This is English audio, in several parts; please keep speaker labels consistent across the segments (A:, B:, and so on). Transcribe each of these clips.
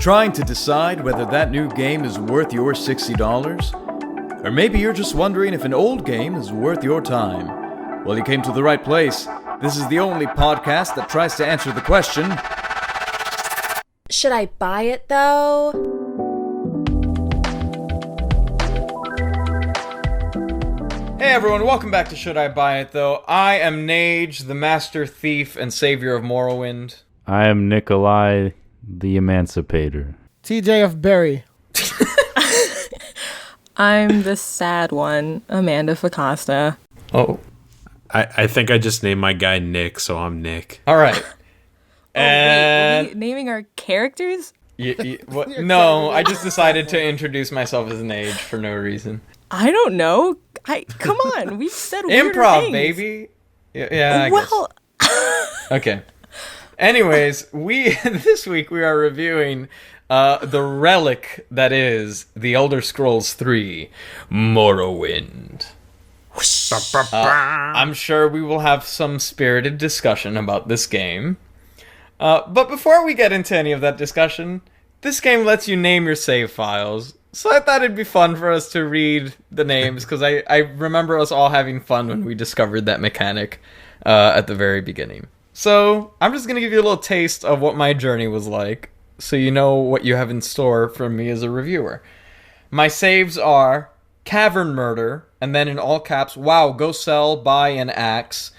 A: Trying to decide whether that new game is worth your $60? Or maybe you're just wondering if an old game is worth your time. Well, you came to the right place. This is the only podcast that tries to answer the question,
B: should I buy it though?
A: Hey everyone, welcome back to Should I Buy It Though? I am Nage, the master thief and savior of Morrowind.
C: I am Nikolai, the Emancipator.
D: TJ of Berry.
E: I'm the sad one, Amanda Facasta.
A: Oh.
F: I think I just named my guy Nick, so I'm Nick.
A: All right.
E: Wait, are we naming our characters?
A: No, I just decided to introduce myself as Nage for no reason.
E: I don't know. Come on, we've said weirder
A: Improv,
E: things.
A: baby. Yeah.
E: Well,
A: Okay. Anyways, this week we are reviewing the relic that is The Elder Scrolls III: Morrowind. I'm sure we will have some spirited discussion about this game. But before we get into any of that discussion, this game lets you name your save files. So I thought it'd be fun for us to read the names, because I remember us all having fun when we discovered that mechanic at the very beginning. So I'm just going to give you a little taste of what my journey was like, so you know what you have in store from me as a reviewer. My saves are Cavern Murder, and then in all caps, wow, go sell, buy an axe,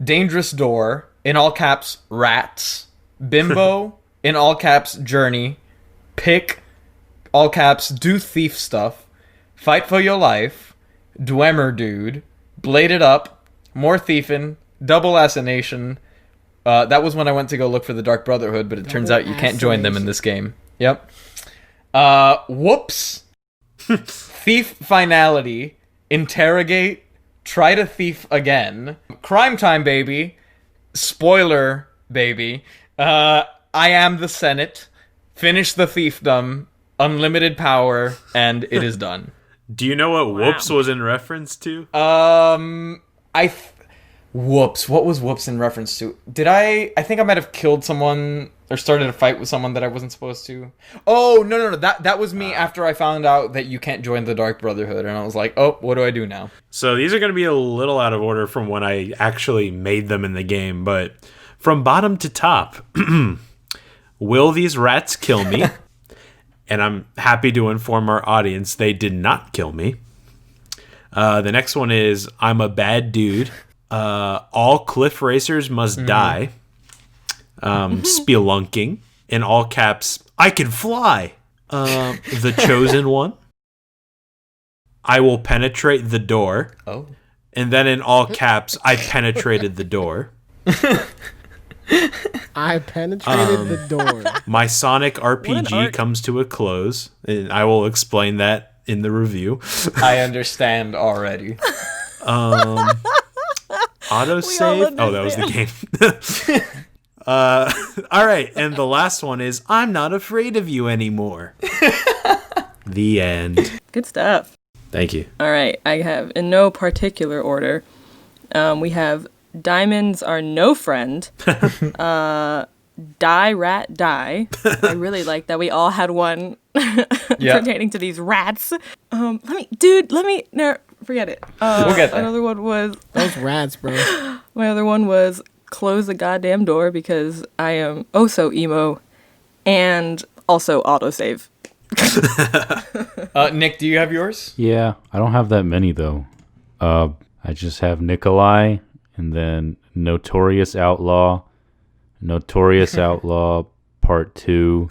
A: Dangerous Door, in all caps, Rats, Bimbo, in all caps, Journey, Pick, all caps, do thief stuff, Fight for your life, Dwemer Dude, Bladed Up, More Thiefin', Double Assassination. That was when I went to go look for the Dark Brotherhood, but it turns out you can't join them in this game. Yep. Whoops. Thief Finality, Interrogate, Try to Thief Again, Crime Time Baby, Spoiler Baby, I Am the Senate, Finish the Thiefdom, Unlimited Power, and It Is Done.
F: Do you know what Whoops was in reference to?
A: Whoops. What was Whoops in reference to? I think I might have killed someone or started a fight with someone that I wasn't supposed to. Oh, no. That was me after I found out that you can't join the Dark Brotherhood, and I was like, oh, what do I do now?
F: So these are going to be a little out of order from when I actually made them in the game, but from bottom to top, will these rats kill me? And I'm happy to inform our audience they did not kill me. The next one is I'm a bad dude. All cliff racers must die. Spelunking. In all caps, I can fly. The chosen one. I will penetrate the door.
A: Oh.
F: And then in all caps, I penetrated the door.
D: I penetrated the door.
F: My Sonic RPG comes to a close, and I will explain that in the review.
A: I understand already.
F: Autosave? Oh, that was the game. All right, and the last one is I'm not afraid of you anymore. The end.
E: Good stuff.
F: Thank you.
E: All right, I have, in no particular order, we have Diamonds Are No Friend, Die Rat Die. I really like that we all had one pertaining to these rats. No, forget it.
A: We'll get there.
E: Another one was...
D: Those rats, bro.
E: My other one was Close the Goddamn Door because I am oh so emo, and also autosave.
A: Nick, do you have yours?
C: Yeah, I don't have that many, though. I just have Nikolai, and then Notorious Outlaw Part 2,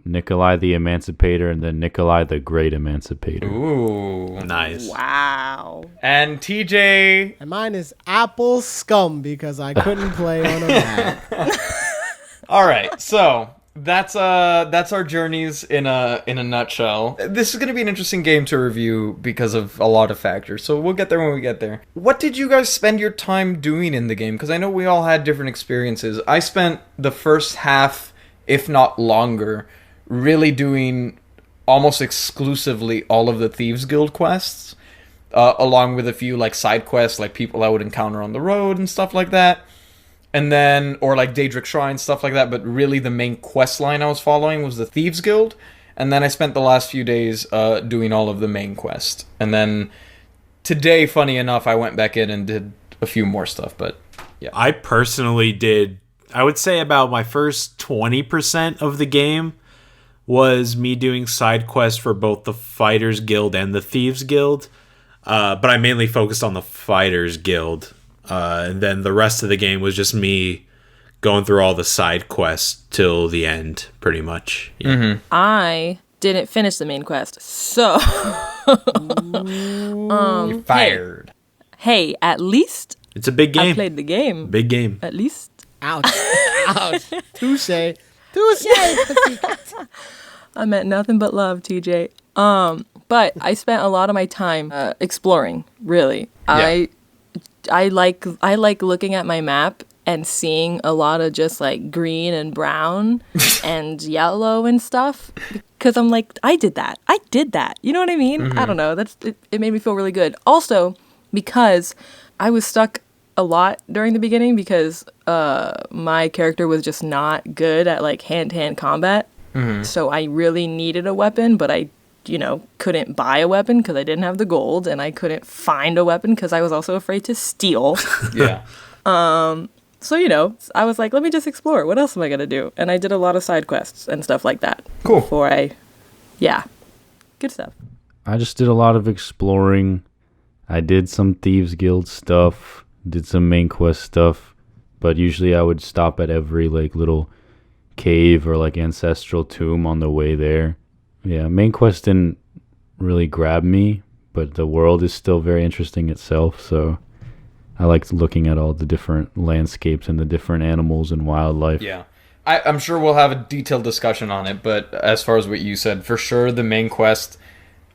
C: Nikolai the Emancipator, and then Nikolai the Great Emancipator.
A: Ooh.
F: Nice.
E: Wow.
A: And TJ...
D: And mine is Apple Scum because I couldn't play on a Mac.
A: All right, so... That's our journeys in a nutshell. This is going to be an interesting game to review because of a lot of factors, so we'll get there when we get there. What did you guys spend your time doing in the game? Because I know we all had different experiences. I spent the first half, if not longer, really doing almost exclusively all of the Thieves Guild quests, along with a few like side quests, like people I would encounter on the road and stuff like that. And then, or like Daedric Shrine, stuff like that, but really the main quest line I was following was the Thieves Guild. And then I spent the last few days doing all of the main quest. And then today, funny enough, I went back in and did a few more stuff, but yeah.
F: I personally did, I would say about my first 20% of the game was me doing side quests for both the Fighters Guild and the Thieves Guild. But I mainly focused on the Fighters Guild. And then the rest of the game was just me going through all the side quests till the end, pretty much. Yeah.
E: I didn't finish the main quest, so
A: You're fired.
E: hey, at least
F: It's a big game.
E: I played the game.
F: Big game.
E: At least.
D: Ouch. Ouch. Touche. Touche.
E: I meant nothing but love, TJ. But I spent a lot of my time exploring, really.
A: Yeah.
E: I like looking at my map and seeing a lot of just like green and brown and yellow and stuff, because I'm like, I did that. You know what I mean? I don't know. It made me feel really good. Also, because I was stuck a lot during the beginning because my character was just not good at like hand-to-hand combat. So I really needed a weapon, but I couldn't buy a weapon because I didn't have the gold, and I couldn't find a weapon because I was also afraid to steal.
A: Yeah.
E: So, I was like, let me just explore. What else am I going to do? And I did a lot of side quests and stuff like that.
A: Cool.
E: Good stuff.
C: I just did a lot of exploring. I did some Thieves Guild stuff, did some main quest stuff, but usually I would stop at every like little cave or like ancestral tomb on the way there. Yeah, main quest didn't really grab me, but the world is still very interesting itself, so I liked looking at all the different landscapes and the different animals and wildlife.
A: Yeah. I'm sure we'll have a detailed discussion on it, but as far as what you said, for sure the main quest,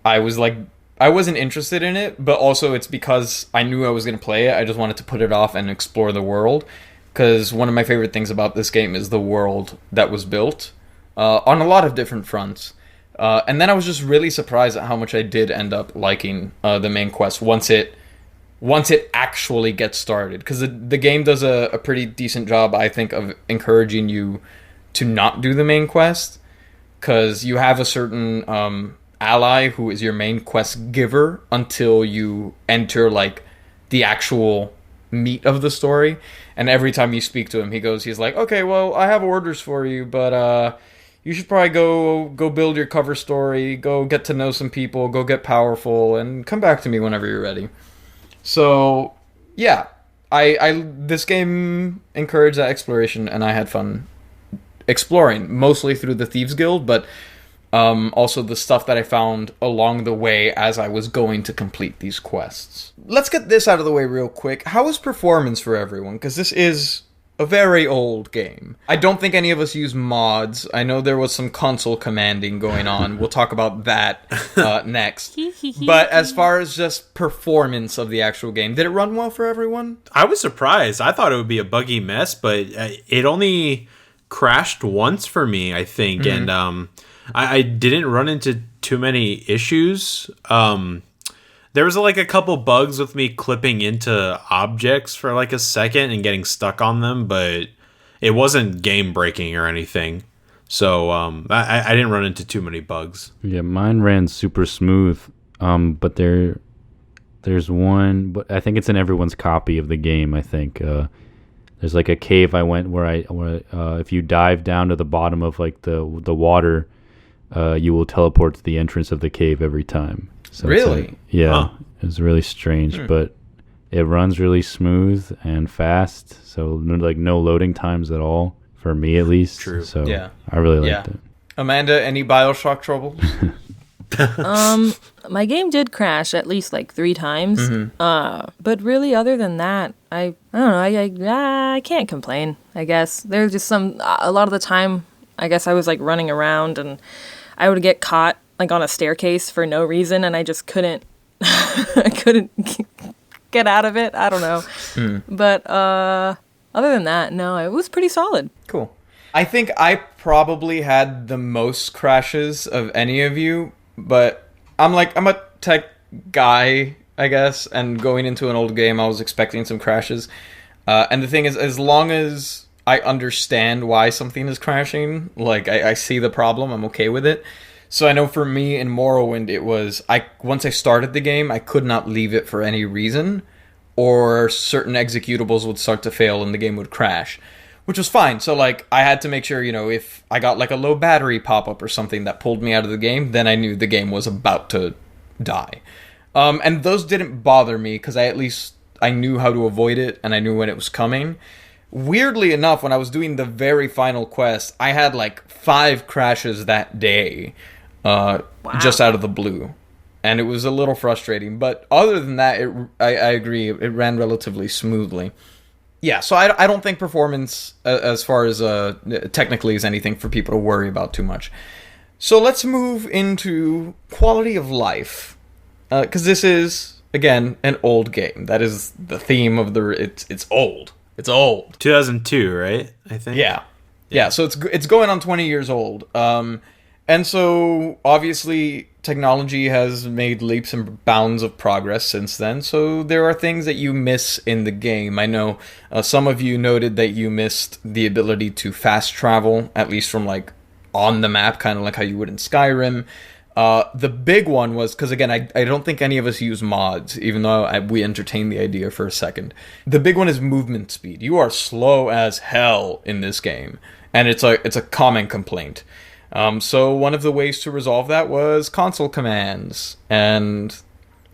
A: I wasn't interested in it, but also it's because I knew I was going to play it. I just wanted to put it off and explore the world, because one of my favorite things about this game is the world that was built on a lot of different fronts. And then I was just really surprised at how much I did end up liking the main quest once it actually gets started. Because the game does a pretty decent job, I think, of encouraging you to not do the main quest. Because you have a certain ally who is your main quest giver until you enter like the actual meat of the story. And every time you speak to him, he's like, okay, well, I have orders for you, but you should probably go build your cover story, go get to know some people, go get powerful, and come back to me whenever you're ready. So, yeah, this game encouraged that exploration, and I had fun exploring, mostly through the Thieves Guild, but also the stuff that I found along the way as I was going to complete these quests. Let's get this out of the way real quick. How was performance for everyone? Because this is a very old game. I don't think any of us use mods. I know there was some console commanding going on. We'll talk about that next. But as far as just performance of the actual game, did it run well for everyone?
F: I was surprised. I thought it would be a buggy mess, but it only crashed once for me, I think. And I didn't run into too many issues. There was like a couple bugs with me clipping into objects for like a second and getting stuck on them, but it wasn't game breaking or anything. So I didn't run into too many bugs.
C: Yeah, mine ran super smooth. But there's one, but I think it's in everyone's copy of the game. I think there's like a cave I went where if you dive down to the bottom of like the water, you will teleport to the entrance of the cave every time. So
A: really?
C: It's really strange, but it runs really smooth and fast. So like no loading times at all for me, at least.
F: True.
C: So yeah. I really liked it.
A: Amanda, any BioShock troubles?
E: My game did crash at least like 3 times. But really, other than that, I don't know. I can't complain. I guess there's just a lot of the time. I guess I was like running around and I would get caught like on a staircase for no reason, and I just couldn't. I couldn't get out of it. I don't know. But other than that, no, it was pretty solid.
A: Cool. I think I probably had the most crashes of any of you, but I'm a tech guy, I guess, and going into an old game, I was expecting some crashes. And the thing is, as long as I understand why something is crashing, like I see the problem, I'm okay with it. So I know for me in Morrowind, it was once I started the game, I could not leave it for any reason, or certain executables would start to fail and the game would crash, which was fine. So like I had to make sure, if I got like a low battery pop up or something that pulled me out of the game, then I knew the game was about to die. And those didn't bother me because I knew how to avoid it and I knew when it was coming. Weirdly enough, when I was doing the very final quest, I had like 5 crashes that day, just out of the blue. And it was a little frustrating. But other than that, I agree, it ran relatively smoothly. Yeah, so I don't think performance, as far as technically, is anything for people to worry about too much. So let's move into quality of life. Because this is, again, an old game. That is the theme of it's old. It's old.
F: 2002, right? I think.
A: Yeah. So it's going on 20 years old. And so obviously technology has made leaps and bounds of progress since then. So there are things that you miss in the game. I know some of you noted that you missed the ability to fast travel, at least from like on the map, kind of like how you would in Skyrim. The big one was, because again, I don't think any of us use mods, even though we entertained the idea for a second. The big one is movement speed. You are slow as hell in this game, and it's a common complaint. So one of the ways to resolve that was console commands, and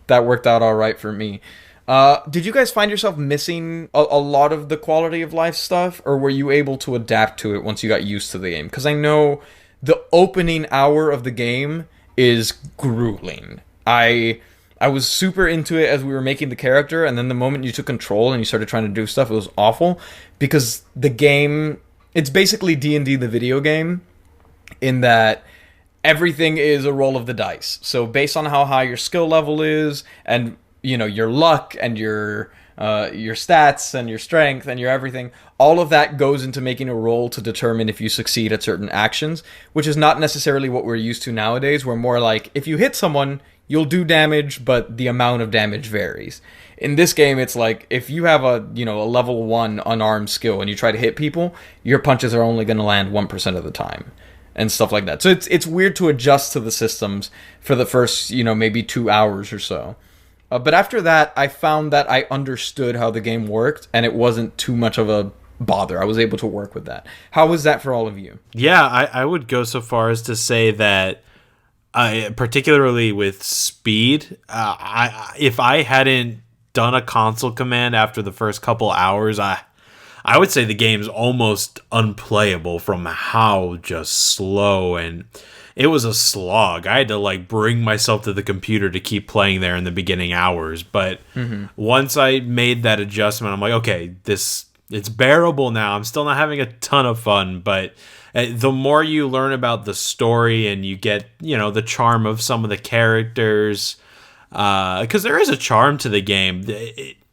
A: that worked out all right for me. Did you guys find yourself missing a lot of the quality of life stuff, or were you able to adapt to it once you got used to the game? Because I know the opening hour of the game is grueling. I was super into it as we were making the character, and then the moment you took control and you started trying to do stuff, it was awful, because the game, it's basically D&D the video game, in that everything is a roll of the dice. So based on how high your skill level is, and your luck and your stats and your strength and your everything, all of that goes into making a roll to determine if you succeed at certain actions, which is not necessarily what we're used to nowadays. We're more like, if you hit someone, you'll do damage, but the amount of damage varies. In this game, it's like, if you have a level 1 unarmed skill and you try to hit people, your punches are only going to land 1% of the time, and stuff like that. So it's weird to adjust to the systems for the first, maybe 2 hours or so. But after that, I found that I understood how the game worked, and it wasn't too much of a bother. I was able to work with that. How was that for all of you?
F: Yeah, I would go so far as to say that, particularly with speed, if I hadn't done a console command after the first couple hours, I would say the game's almost unplayable from how just slow, and it was a slog. I had to bring myself to the computer to keep playing there in the beginning hours. But once I made that adjustment, I'm like, okay, it's bearable now. I'm still not having a ton of fun, but the more you learn about the story and you get, the charm of some of the characters, because there is a charm to the game.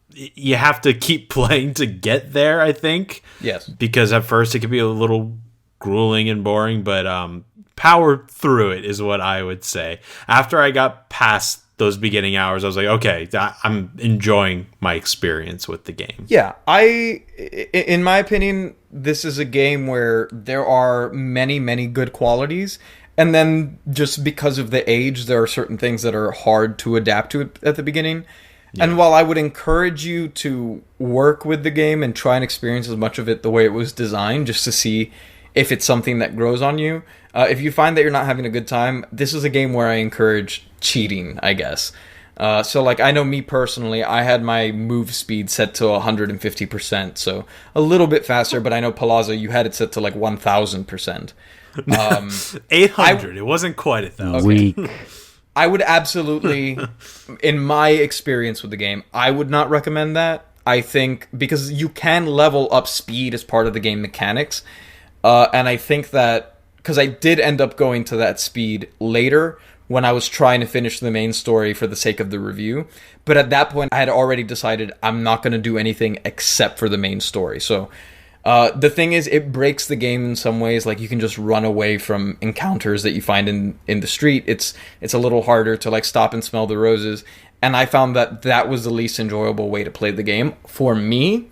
F: You have to keep playing to get there, I think.
A: Yes. Because
F: at first it can be a little grueling and boring, but power through it is what I would say. After I got past those beginning hours, I was like, okay, I'm enjoying my experience with the game.
A: Yeah, in my opinion, this is a game where there are many, many good qualities, and then just because of the age, there are certain things that are hard to adapt to at the beginning. Yeah. And while I would encourage you to work with the game and try and experience as much of it the way it was designed, just to see if it's something that grows on you, if you find that you're not having a good time, this is a game where I encourage cheating, I guess. So I know me personally, I had my move speed set to 150%, so a little bit faster, but I know Palazzo, you had it set to 1,000%.
F: 800, it wasn't quite 1,000.
C: Weak.
A: I would absolutely, in my experience with the game, I would not recommend that. I think, because you can level up speed as part of the game mechanics, and I think that, because I did end up going to that speed later when I was trying to finish the main story for the sake of the review, but at that point I had already decided I'm not going to do anything except for the main story. So the thing is, it breaks the game in some ways. You can just run away from encounters that you find in the street. It's a little harder to stop and smell the roses, and I found that was the least enjoyable way to play the game for me.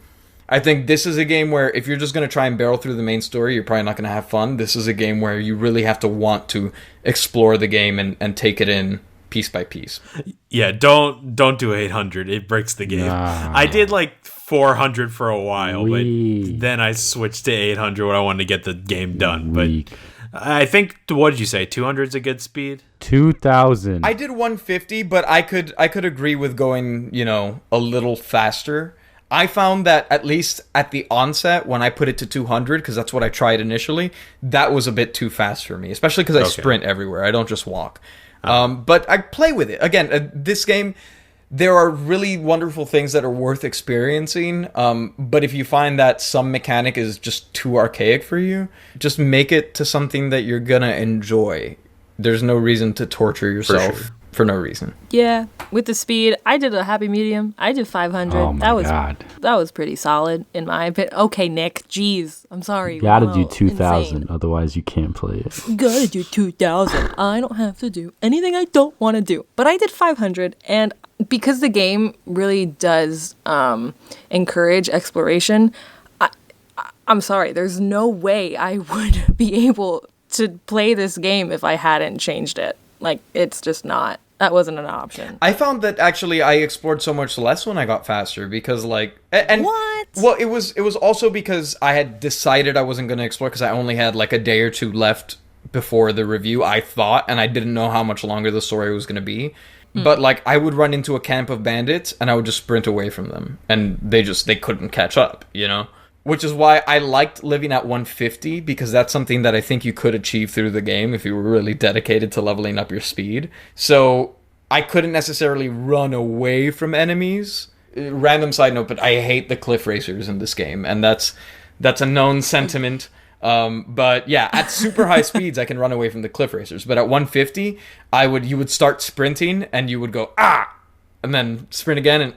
A: I think this is a game where if you're just going to try and barrel through the main story, you're probably not going to have fun. This is a game where you really have to want to explore the game and take it in piece by piece.
F: Yeah, don't do 800. It breaks the game.
C: Nah.
F: I did like 400 for a while,
C: Weak.
F: but then I switched to 800 when I wanted to get the game done.
C: Weak.
F: But I think, what did you say? 200 is a good speed?
C: 2,000.
A: I did 150, but I could agree with going, a little faster. I found that at least at the onset, when I put it to 200, because that's what I tried initially, that was a bit too fast for me, especially because I sprint everywhere. I don't just walk. But I play with it. Again, this game, there are really wonderful things that are worth experiencing. But if you find that some mechanic is just too archaic for you, just make it to something that you're going to enjoy. There's no reason to torture yourself for no reason.
E: Yeah, with the speed, I did a happy medium. I did 500.
C: Oh my God.
E: That was pretty solid in my opinion. Okay, Nick, jeez, I'm sorry.
C: You gotta do
E: Wow,
C: 2,000,
E: insane.
C: otherwise you can't play it.
E: Gotta do 2,000. I don't have to do anything I don't want to do. But I did 500, and because the game really does encourage exploration, I'm sorry, there's no way I would be able to play this game if I hadn't changed it. Like, it's just not. That wasn't an option.
A: I found that actually I explored so much less when I got faster because and
E: What?
A: Well, it was also because I had decided I wasn't going to explore because I only had like a day or two left before the review, I thought, and I didn't know how much longer the story was going to be. But like I would run into a camp of bandits and I would just sprint away from them and they couldn't catch up, Which is why I liked living at 150, because that's something that I think you could achieve through the game if you were really dedicated to leveling up your speed. So I couldn't necessarily run away from enemies. Random side note, but I hate the cliff racers in this game, and that's a known sentiment. But yeah, at super high speeds, I can run away from the cliff racers. But at 150, you would start sprinting and you would go, and then sprint again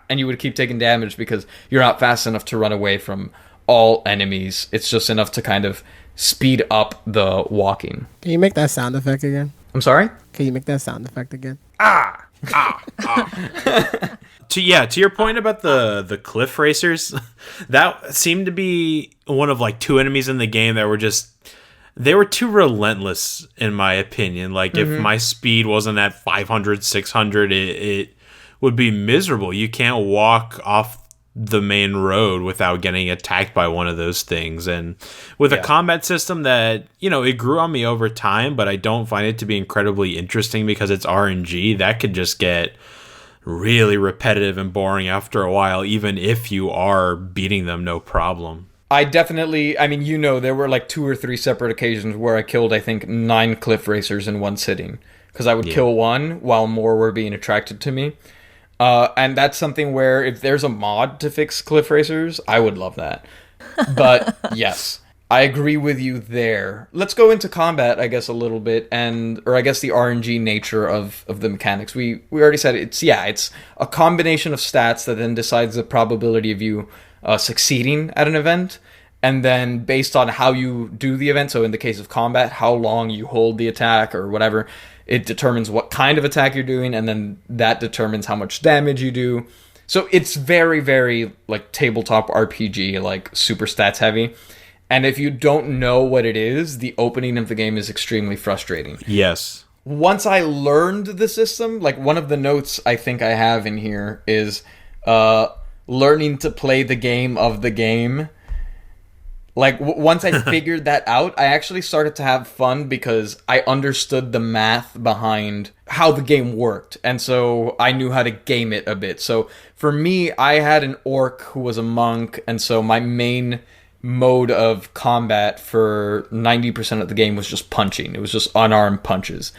A: and you would keep taking damage because you're not fast enough to run away from all enemies. It's just enough to kind of speed up the walking.
D: Can you make that sound effect again?
A: I'm sorry?
D: Can you make that sound effect again?
F: To your point about the cliff racers, that seemed to be one of like two enemies in the game that they were too relentless in my opinion. Like if my speed wasn't at 500, 600, it would be miserable. You can't walk off the main road without getting attacked by one of those things. And with a combat system that, it grew on me over time, but I don't find it to be incredibly interesting because it's RNG, that could just get really repetitive and boring after a while, even if you are beating them no problem.
A: I definitely, there were like 2 or 3 separate occasions where I killed, I think, 9 cliff racers in one sitting. Because I would kill one while more were being attracted to me. And that's something where if there's a mod to fix cliff racers, I would love that. But yes, I agree with you there. Let's go into combat, I guess, a little bit, or I guess the RNG nature of the mechanics. We already said it's a combination of stats that then decides the probability of you succeeding at an event, and then based on how you do the event, so in the case of combat, how long you hold the attack or whatever, it determines what kind of attack you're doing, and then that determines how much damage you do. So it's very, very like tabletop RPG, like super stats heavy. And if you don't know what it is, the opening of the game is extremely frustrating.
F: Yes.
A: Once I learned the system, like one of the notes I think I have in here is learning to play the game of the game. Like once I figured that out, I actually started to have fun because I understood the math behind how the game worked. And so I knew how to game it a bit. So for me, I had an orc who was a monk. And so my main mode of combat for 90% of the game was just punching. It was just unarmed punches.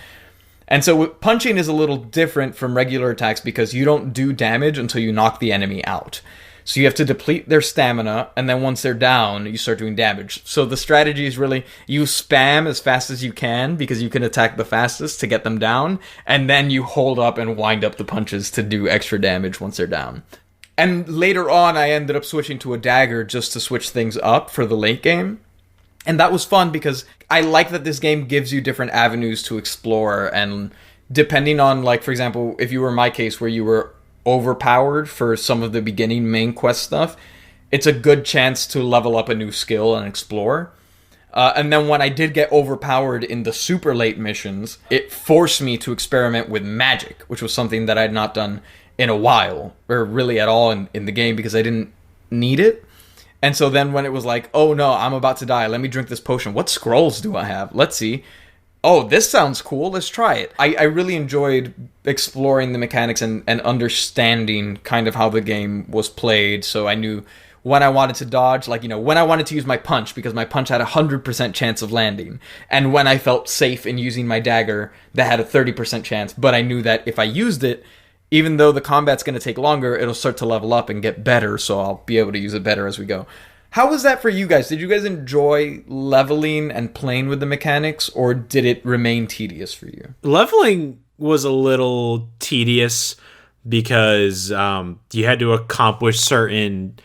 A: And so punching is a little different from regular attacks because you don't do damage until you knock the enemy out. So you have to deplete their stamina, and then once they're down, you start doing damage. So the strategy is really you spam as fast as you can because you can attack the fastest to get them down, and then you hold up and wind up the punches to do extra damage once they're down. And later on, I ended up switching to a dagger just to switch things up for the late game. And that was fun because I like that this game gives you different avenues to explore. And depending on, like, for example, if you were in my case where you were overpowered for some of the beginning main quest stuff, it's a good chance to level up a new skill and explore. And then when I did get overpowered in the super late missions, it forced me to experiment with magic, which was something that I had not done in a while, or really at all in the game, because I didn't need it. And so then when it was like, oh no, I'm about to die, let me drink this potion. What scrolls do I have? Let's see. Oh, this sounds cool. Let's try it. I really enjoyed exploring the mechanics and understanding kind of how the game was played. So I knew when I wanted to dodge, like, when I wanted to use my punch, because my punch had a 100% chance of landing. And when I felt safe in using my dagger, that had a 30% chance. But I knew that if I used it, even though the combat's going to take longer, it'll start to level up and get better. So I'll be able to use it better as we go. How was that for you guys? Did you guys enjoy leveling and playing with the mechanics, or did it remain tedious for you?
F: Leveling was a little tedious because you had to accomplish certain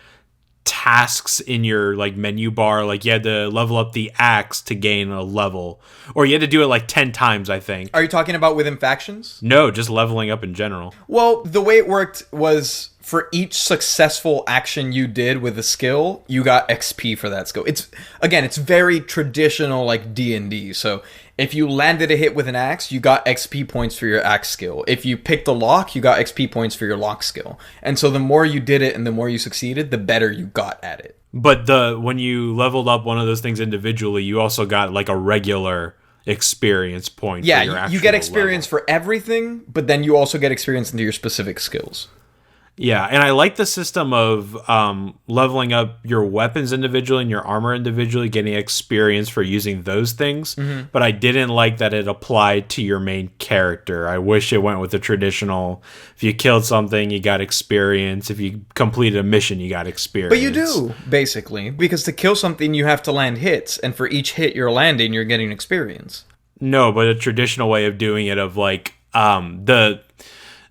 F: tasks in your like menu bar. Like you had to level up the axe to gain a level, or you had to do it like 10 times, I think.
A: Are you talking about within factions?
F: No, just leveling up in general.
A: Well, the way it worked was for each successful action you did with a skill, you got XP for that skill. It's very traditional like D&D. So if you landed a hit with an axe, you got XP points for your axe skill. If you picked a lock, you got XP points for your lock skill. And so the more you did it and the more you succeeded, the better you got at it.
F: But when you leveled up one of those things individually, you also got like a regular experience point.
A: Yeah,
F: for your
A: you get
F: actual
A: experience
F: level.
A: for everything, but then you also get experience into your specific skills.
F: Yeah, and I like the system of leveling up your weapons individually and your armor individually, getting experience for using those things, but I didn't like that it applied to your main character. I wish it went with the traditional, if you killed something, you got experience. If you completed a mission, you got experience.
A: But you do, basically, because to kill something, you have to land hits, and for each hit you're landing, you're getting experience.
F: No, but a traditional way of doing it of like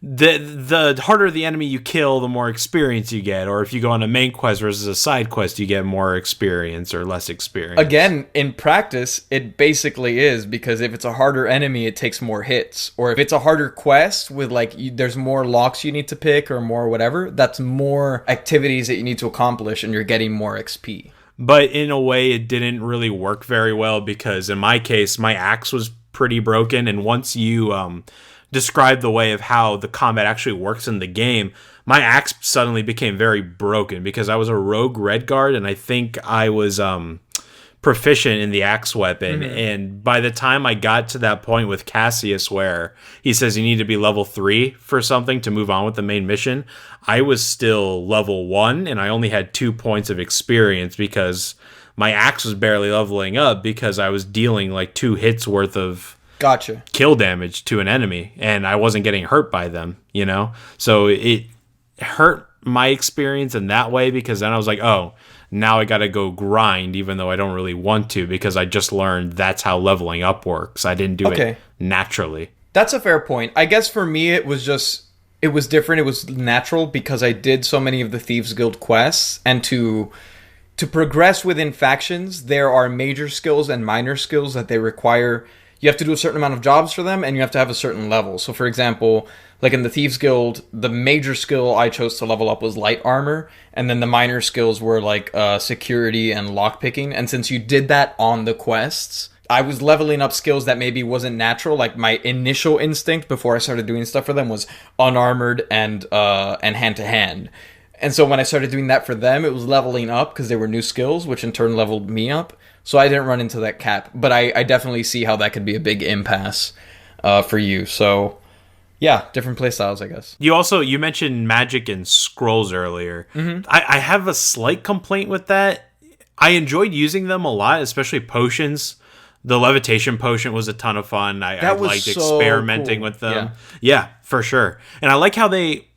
F: the harder the enemy you kill, the more experience you get. Or if you go on a main quest versus a side quest, you get more experience or less experience.
A: Again, in practice, it basically is, because if it's a harder enemy, it takes more hits. Or if it's a harder quest with there's more locks you need to pick or more whatever, that's more activities that you need to accomplish and you're getting more XP.
F: But in a way, it didn't really work very well because in my case, my axe was pretty broken. And once you describe the way of how the combat actually works in the game, my axe suddenly became very broken because I was a rogue redguard and I think I was proficient in the axe weapon. And by the time I got to that point with Cassius where he says you need to be level 3 for something to move on with the main mission, I was still level 1 and I only had 2 points of experience because my axe was barely leveling up because I was dealing like 2 hits worth of kill damage to an enemy and I wasn't getting hurt by them, so it hurt my experience in that way because then I was like, oh, now I gotta go grind even though I don't really want to because I just learned that's how leveling up works. I didn't do it naturally.
A: That's a fair point. I guess for me it was different. It was natural because I did so many of the Thieves Guild quests, and to progress within factions there are major skills and minor skills that they require. You have to do a certain amount of jobs for them, and you have to have a certain level. So, for example, like in the Thieves Guild, the major skill I chose to level up was light armor, and then the minor skills were like security and lockpicking. And since you did that on the quests, I was leveling up skills that maybe wasn't natural. Like my initial instinct before I started doing stuff for them was unarmored and hand-to-hand. And so when I started doing that for them, it was leveling up because they were new skills, which in turn leveled me up. So I didn't run into that cap, but I definitely see how that could be a big impasse for you. So yeah, different playstyles, I guess.
F: You mentioned magic and scrolls earlier. I have a slight complaint with that. I enjoyed using them a lot, especially potions. The levitation potion was a ton of fun. I liked
A: so
F: experimenting
A: cool.
F: with them. Yeah, for sure. And I like how they...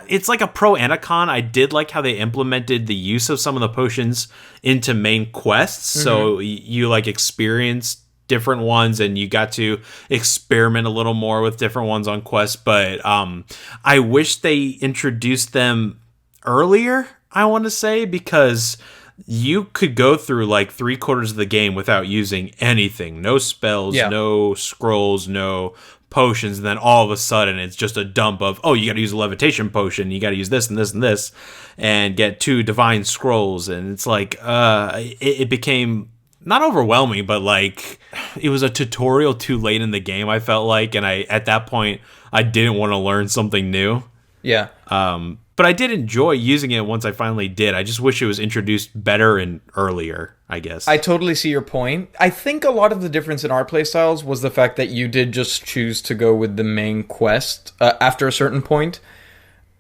F: It's like a pro and a con. I did like how they implemented the use of some of the potions into main quests. So you like experienced different ones and you got to experiment a little more with different ones on quests. But I wish they introduced them earlier, I want to say, because you could go through like 3/4 of the game without using anything. No spells, no scrolls, no potions. And then all of a sudden it's just a dump of, oh, you got to use a levitation potion. You got to use this and this and this and get 2 divine scrolls. And it's like, it became not overwhelming, but like it was a tutorial too late in the game, I felt like. And at that point, I didn't want to learn something new.
A: Yeah.
F: But I did enjoy using it once I finally did. I just wish it was introduced better and earlier, I guess.
A: I totally see your point. I think a lot of the difference in our playstyles was the fact that you did just choose to go with the main quest after a certain point.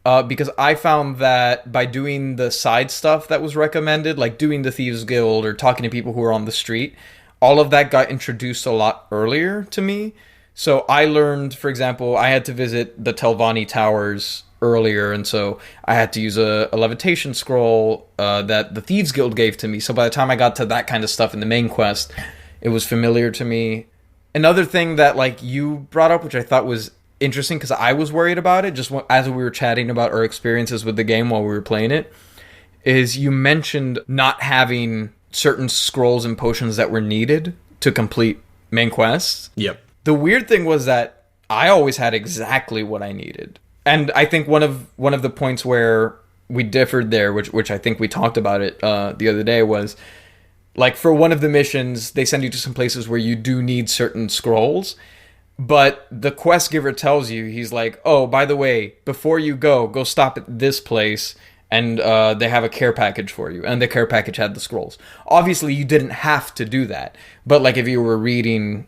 A: Because I found that by doing the side stuff that was recommended, like doing the Thieves Guild or talking to people who were on the street, all of that got introduced a lot earlier to me. So I learned, for example, I had to visit the Telvanni Towers earlier, and so I had to use a levitation scroll that the Thieves Guild gave to me. So by the time I got to that kind of stuff in the main quest, it was familiar to me. Another thing that like you brought up, which I thought was interesting because I was worried about it, just as we were chatting about our experiences with the game while we were playing it, is you mentioned not having certain scrolls and potions that were needed to complete main quests.
F: Yep.
A: The weird thing was that I always had exactly what I needed. And I think one of the points where we differed there, which I think we talked about it the other day, was like for one of the missions, they send you to some places where you do need certain scrolls, but the quest giver tells you, he's like, oh, by the way, before you go stop at this place, and they have a care package for you, and the care package had the scrolls. Obviously, you didn't have to do that, but like if you were reading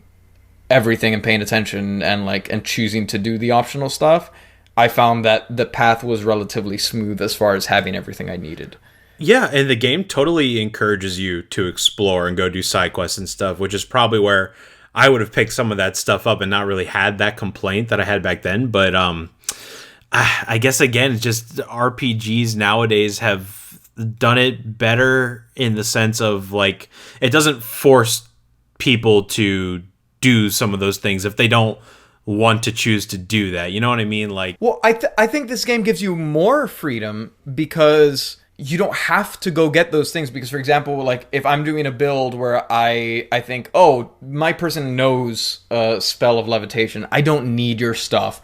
A: everything and paying attention and choosing to do the optional stuff, I found that the path was relatively smooth as far as having everything I needed.
F: Yeah, and the game totally encourages you to explore and go do side quests and stuff, which is probably where I would have picked some of that stuff up and not really had that complaint that I had back then. But I guess, again, it's just RPGs nowadays have done it better in the sense of, like, it doesn't force people to do some of those things if they don't want to choose to do that. You know what I mean? Like,
A: well, I think this game gives you more freedom because you don't have to go get those things. Because, for example, like if I'm doing a build where I think, oh, my person knows a spell of levitation, I don't need your stuff,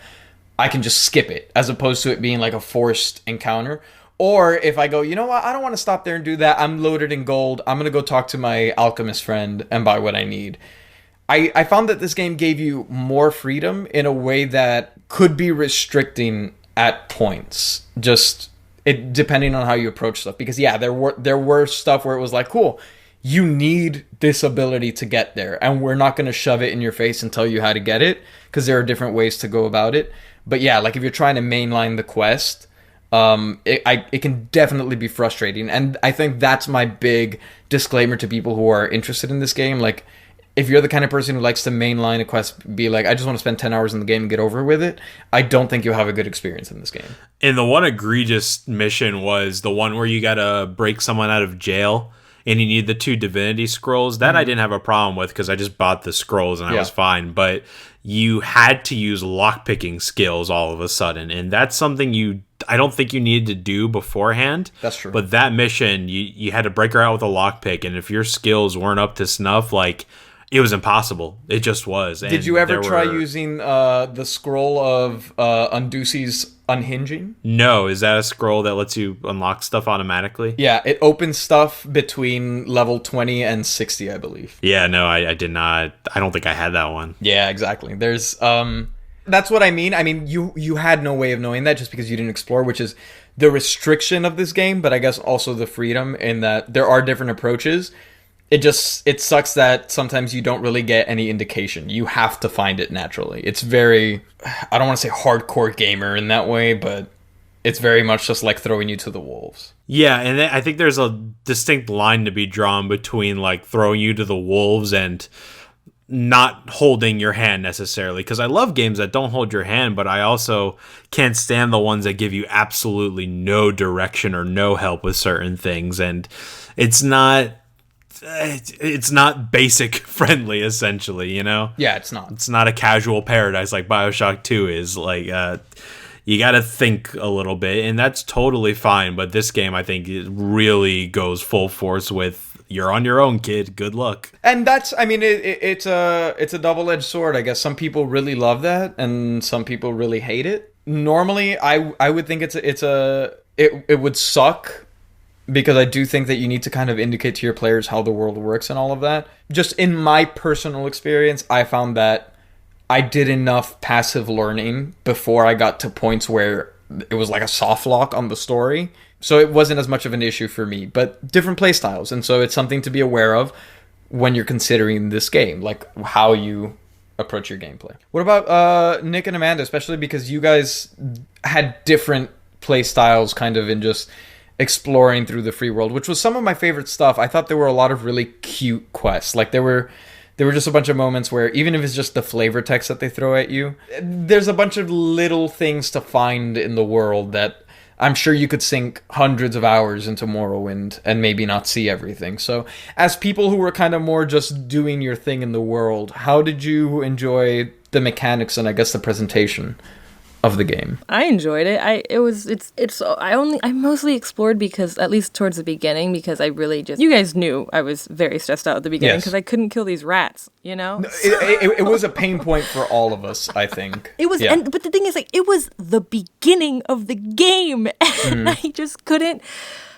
A: I can just skip it, as opposed to it being like a forced encounter. Or if I go, you know what, I don't want to stop there and do that, I'm loaded in gold, I'm going to go talk to my alchemist friend and buy what I need. I found that this game gave you more freedom in a way that could be restricting at points, just it depending on how you approach stuff. Because yeah, there were stuff where it was like, cool, you need this ability to get there, and we're not going to shove it in your face and tell you how to get it, because there are different ways to go about it. But yeah, like if you're trying to mainline the quest, it can definitely be frustrating. And I think that's my big disclaimer to people who are interested in this game. Like, if you're the kind of person who likes to mainline a quest, be like, I just want to spend 10 hours in the game and get over with it, I don't think you'll have a good experience in this game.
F: And the one egregious mission was the one where you gotta break someone out of jail and you need the 2 divinity scrolls. That I didn't have a problem with because I just bought the scrolls and I was fine. But you had to use lockpicking skills all of a sudden, and that's something I don't think you needed to do beforehand.
A: That's true.
F: But that mission, you had to break her out with a lockpick, and if your skills weren't up to snuff, like, it was impossible. It just was.
A: Did you ever try using the scroll of Unduci's unhinging?
F: No. Is that a scroll that lets you unlock stuff automatically?
A: Yeah, it opens stuff between level 20 and 60, I believe.
F: Yeah, no, I did not. I don't think I had that one.
A: Yeah, exactly. There's that's what I mean. I mean, you had no way of knowing that just because you didn't explore, which is the restriction of this game, but I guess also the freedom in that there are different approaches. It sucks that sometimes you don't really get any indication. You have to find it naturally. It's very, I don't want to say hardcore gamer in that way, but it's very much just like throwing you to the wolves.
F: Yeah, and I think there's a distinct line to be drawn between like throwing you to the wolves and not holding your hand necessarily. Because I love games that don't hold your hand, but I also can't stand the ones that give you absolutely no direction or no help with certain things. And it's not basic friendly, essentially, you know?
A: Yeah, it's not.
F: It's not a casual paradise like BioShock 2 is. Like, you got to think a little bit, and that's totally fine. But this game, I think, it really goes full force with you're on your own, kid. Good luck.
A: And that's, I mean, it's a double-edged sword. I guess some people really love that, and some people really hate it. Normally, I would think it would suck, because I do think that you need to kind of indicate to your players how the world works and all of that. Just in my personal experience, I found that I did enough passive learning before I got to points where it was like a soft lock on the story. So it wasn't as much of an issue for me, but different play styles. And so it's something to be aware of when you're considering this game, like how you approach your gameplay. What about Nick and Amanda, especially because you guys had different play styles kind of in just exploring through the free world, which was some of my favorite stuff. I thought there were a lot of really cute quests. Like there were just a bunch of moments where, even if it's just the flavor text that they throw at you, there's a bunch of little things to find in the world that I'm sure you could sink hundreds of hours into Morrowind and maybe not see everything. So as people who were kind of more just doing your thing in the world, how did you enjoy the mechanics and I guess the presentation of the game?
E: I enjoyed it. I mostly explored because, at least towards the beginning, because I really just, you guys knew I was very stressed out at the beginning because I couldn't kill these rats, you know?
A: It was a pain point for all of us, I think.
E: It was, but the thing is, like, it was the beginning of the game, and I just couldn't.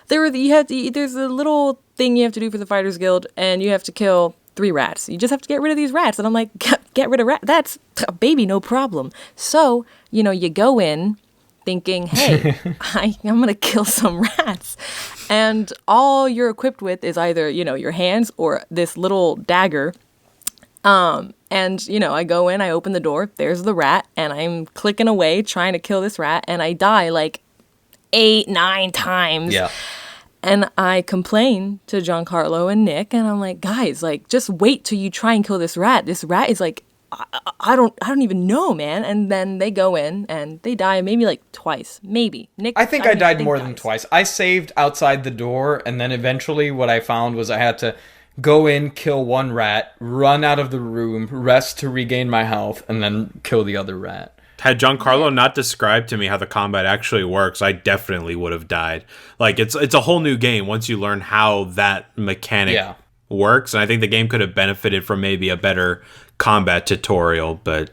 E: There's a little thing you have to do for the Fighters Guild, and you have to kill 3 rats. You just have to get rid of these rats. And I'm like, get rid of rats? That's a baby, no problem. So, you go in thinking, hey, I'm going to kill some rats. And all you're equipped with is either, your hands or this little dagger. And, I go in, I open the door, there's the rat, and I'm clicking away trying to kill this rat, and I die like 8-9 times.
A: Yeah.
E: And I complain to Giancarlo and Nick, and I'm like, guys, like, just wait till you try and kill this rat. This rat is like, I don't even know, man. And then they go in and they die maybe like twice, maybe. Nick,
A: I think I died more than twice. I saved outside the door, and then eventually what I found was I had to go in, kill one rat, run out of the room, rest to regain my health, and then kill the other rat.
F: Had Giancarlo not described to me how the combat actually works, I definitely would have died. Like, it's a whole new game once you learn how that mechanic works. And I think the game could have benefited from maybe a better combat tutorial, but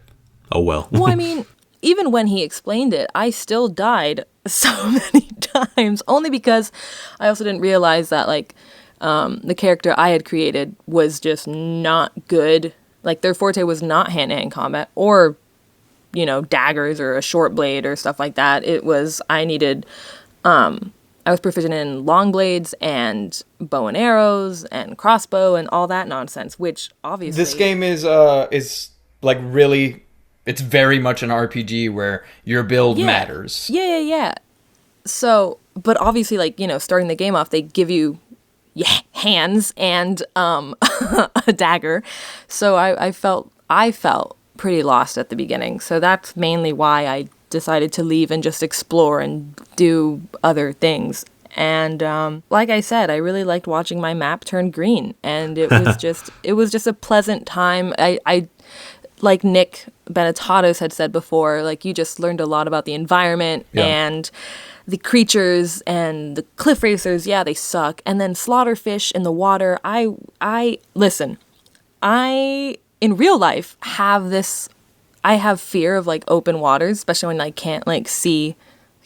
F: oh well.
E: Well, I mean, even when he explained it, I still died so many times, only because I also didn't realize that, like, the character I had created was just not good. Like, their forte was not hand-to-hand combat or daggers or a short blade or stuff like that. It was, I was proficient in long blades and bow and arrows and crossbow and all that nonsense, which obviously...
A: This game is like really, it's very much an RPG where your build matters.
E: Yeah. So, but obviously, like, starting the game off, they give you hands and a dagger. So I felt pretty lost at the beginning. So that's mainly why I decided to leave and just explore and do other things. And like I said, I really liked watching my map turn green, and it was just a pleasant time. I like Nick Benetatos had said before, like, you just learned a lot about the environment and the creatures and the cliff racers. Yeah, they suck. And then slaughterfish in the water. Listen, in real life, I have fear of, like, open waters, especially when I can't see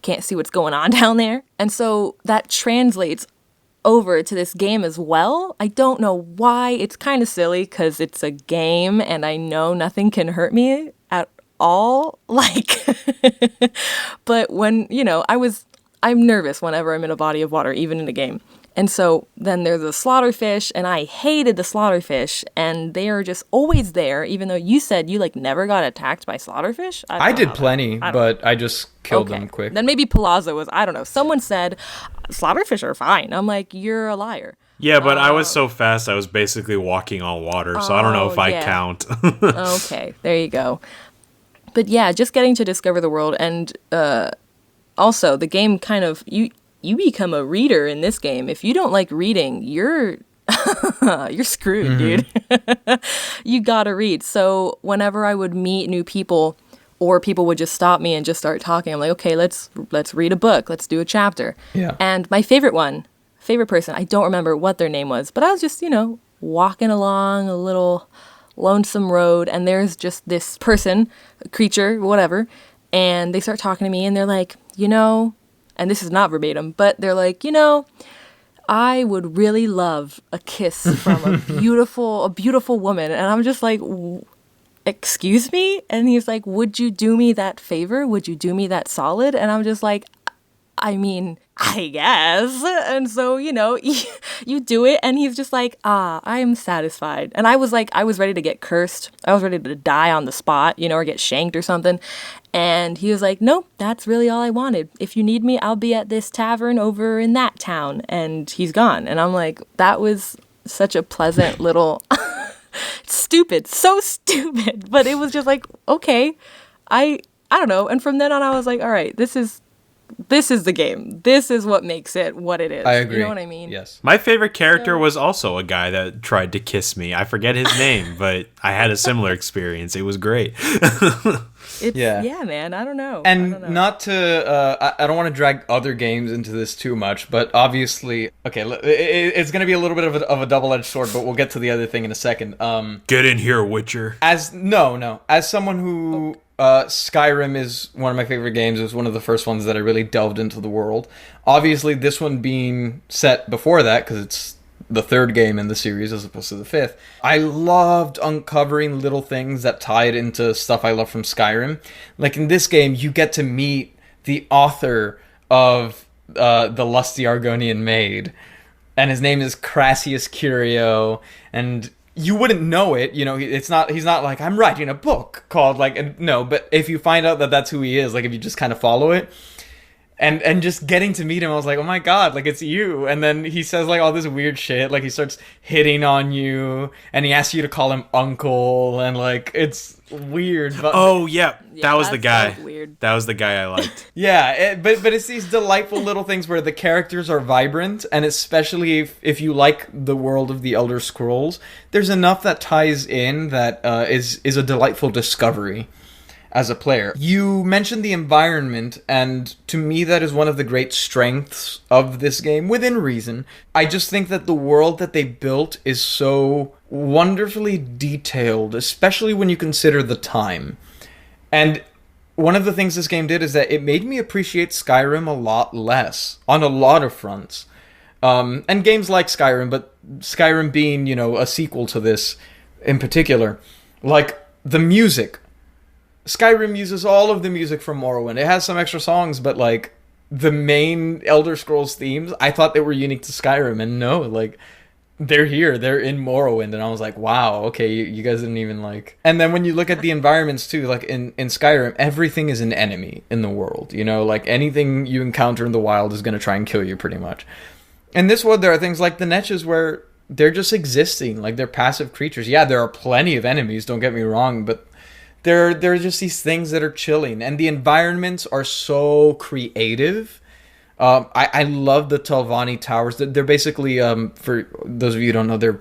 E: what's going on down there. And so that translates over to this game as well. I don't know why. It's kind of silly because it's a game and I know nothing can hurt me at all. Like, but when, I'm nervous whenever I'm in a body of water, even in a game. And so then there's the slaughterfish, and I hated the slaughterfish, and they are just always there, even though you said you, like, never got attacked by slaughterfish.
A: I did plenty, but I just killed them quick.
E: Then maybe Palazzo was, I don't know. Someone said, slaughterfish are fine. I'm like, you're a liar.
F: Yeah, but I was so fast, I was basically walking on water, so I don't know if I count.
E: Okay, there you go. But yeah, just getting to discover the world, and also the game kind of... You become a reader in this game. If you don't like reading, you're screwed, dude. You gotta read. So whenever I would meet new people or people would just stop me and just start talking. I'm like, okay, let's read a book. Let's do a chapter.
A: Yeah.
E: And my favorite person, I don't remember what their name was, but I was just, walking along a little lonesome road, and there's just this person, creature, whatever, and they start talking to me, and they're like, and this is not verbatim, but they're like, I would really love a kiss from a beautiful woman. And I'm just like, excuse me? And he's like, would you do me that favor? Would you do me that solid? And I'm just like, I mean, I guess. And so, you do it. And he's just like, I am satisfied. And I was ready to get cursed. I was ready to die on the spot, or get shanked or something. And he was like, nope, that's really all I wanted. If you need me, I'll be at this tavern over in that town. And he's gone. And I'm like, that was such a pleasant little, stupid, so stupid. But it was just like, okay, I don't know. And from then on, I was like, all right, this is the game. This is what makes it what it is.
A: I agree.
E: You know what I mean?
A: Yes.
F: My favorite character was also a guy that tried to kiss me. I forget his name, but I had a similar experience. It was great.
E: Yeah, man. I don't know.
A: And not to, I don't want to drag other games into this too much, but obviously, okay, it's going to be a little bit of a double-edged sword, but we'll get to the other thing in a second.
F: Get in here, Witcher.
A: As someone who... Skyrim is one of my favorite games. It was one of the first ones that I really delved into the world. Obviously, this one being set before that, because it's the third game in the series as opposed to the fifth. I loved uncovering little things that tied into stuff I love from Skyrim. Like in this game, you get to meet the author of the Lusty Argonian Maid, and his name is Crassius Curio, and you wouldn't know it, he's not like, I'm writing a book called, no, but if you find out that that's who he is, if you just kind of follow it, and just getting to meet him, I was like, oh my god, it's you, and then he says, all this weird shit, he starts hitting on you, and he asks you to call him uncle, and, it's weird, but...
F: Oh, yeah, that was the guy.
E: Weird.
F: That was the guy I liked.
A: Yeah, but it's these delightful little things where the characters are vibrant, and especially if you like the world of the Elder Scrolls, there's enough that ties in that is a delightful discovery as a player. You mentioned the environment, and to me that is one of the great strengths of this game, within reason. I just think that the world that they built is so wonderfully detailed, especially when you consider the time. And one of the things this game did is that it made me appreciate Skyrim a lot less, on a lot of fronts. And games like Skyrim, but Skyrim being, a sequel to this in particular. The music. Skyrim uses all of the music from Morrowind. It has some extra songs, but the main Elder Scrolls themes, I thought they were unique to Skyrim, and no, they're here, they're in Morrowind, and I was like, wow, okay, you guys didn't even And then when you look at the environments too, in Skyrim, everything is an enemy in the world, anything you encounter in the wild is going to try and kill you pretty much. In this world, there are things like the Netches where they're just existing, they're passive creatures. Yeah, there are plenty of enemies, don't get me wrong, but there are just these things that are chilling, and the environments are so creative. I love the Telvanni towers. They're basically, for those of you who don't know, they're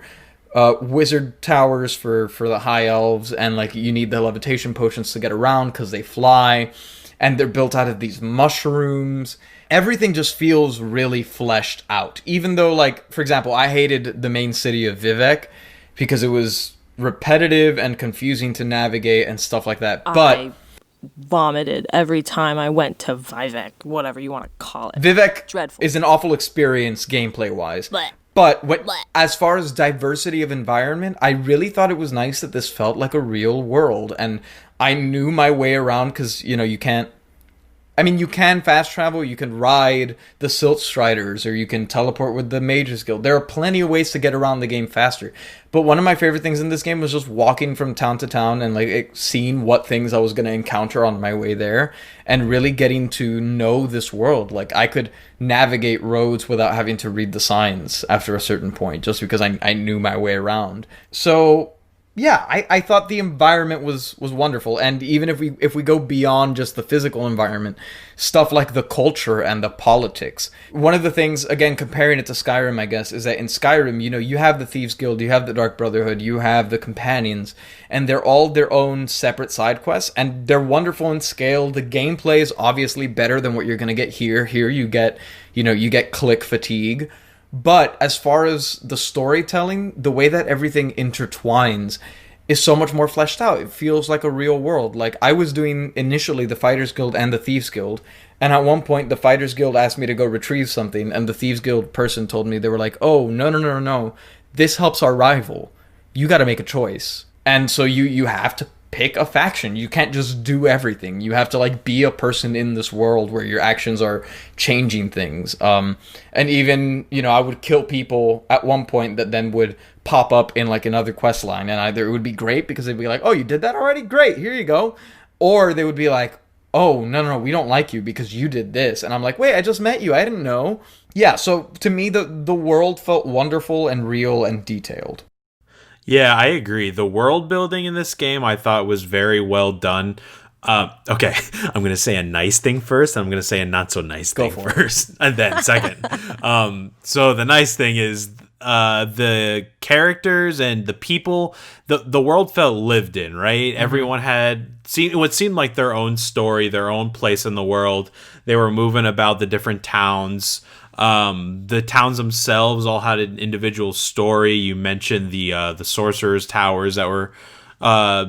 A: wizard towers for the high elves, and you need the levitation potions to get around because they fly, and they're built out of these mushrooms. Everything just feels really fleshed out. Even though, for example, I hated the main city of Vivek because it was repetitive and confusing to navigate and stuff like that. But
E: I vomited every time I went to Vivek, whatever you want to call it.
A: Vivek
E: Dreadful.
A: is an awful experience gameplay-wise.
E: Blech.
A: But
E: Blech.
A: as far as diversity of environment, I really thought it was nice that this felt like a real world. And I knew my way around because, you can't... you can fast travel, you can ride the Silt Striders, or you can teleport with the Mages Guild. There are plenty of ways to get around the game faster. But one of my favorite things in this game was just walking from town to town and seeing what things I was going to encounter on my way there, and really getting to know this world. I could navigate roads without having to read the signs after a certain point, just because I knew my way around. So yeah, I thought the environment was wonderful, and even if we go beyond just the physical environment, stuff like the culture and the politics. One of the things, again, comparing it to Skyrim, I guess, is that in Skyrim, you know, you have the Thieves Guild, you have the Dark Brotherhood, you have the Companions, and they're all their own separate side quests, and they're wonderful in scale. The gameplay is obviously better than what you're gonna get here. Here you get, you know, you get click fatigue. But as far as the storytelling, the way that everything intertwines is so much more fleshed out. It feels like a real world. Like, I was doing initially the Fighters Guild and the Thieves Guild, and at one point the Fighters Guild asked me to go retrieve something, and the Thieves Guild person told me, they were like, oh, no, this helps our rival. You gotta make a choice. And so you have to pick a faction. You can't just do everything. You have to, like, be a person in this world where your actions are changing things. And even, you know, I would kill people at one point that then would pop up in, like, another quest line, and either it would be great because they'd be like, oh, you did that already? Great, here you go. Or they would be like, oh, no, we don't like you because you did this. And I'm like, wait, I just met you. I didn't know. Yeah, so to me, the world felt wonderful and real and detailed.
F: Yeah, I agree. The world building in this game I thought was very well done. Okay, I'm going to say a nice thing first, and I'm going to say a not so nice thing first, and then second. So the nice thing is the characters and the people, the world felt lived in, right? Mm-hmm. Everyone had what seemed like their own story, their own place in the world. They were moving about the different towns. The towns themselves all had an individual story. You mentioned the sorcerer's towers that were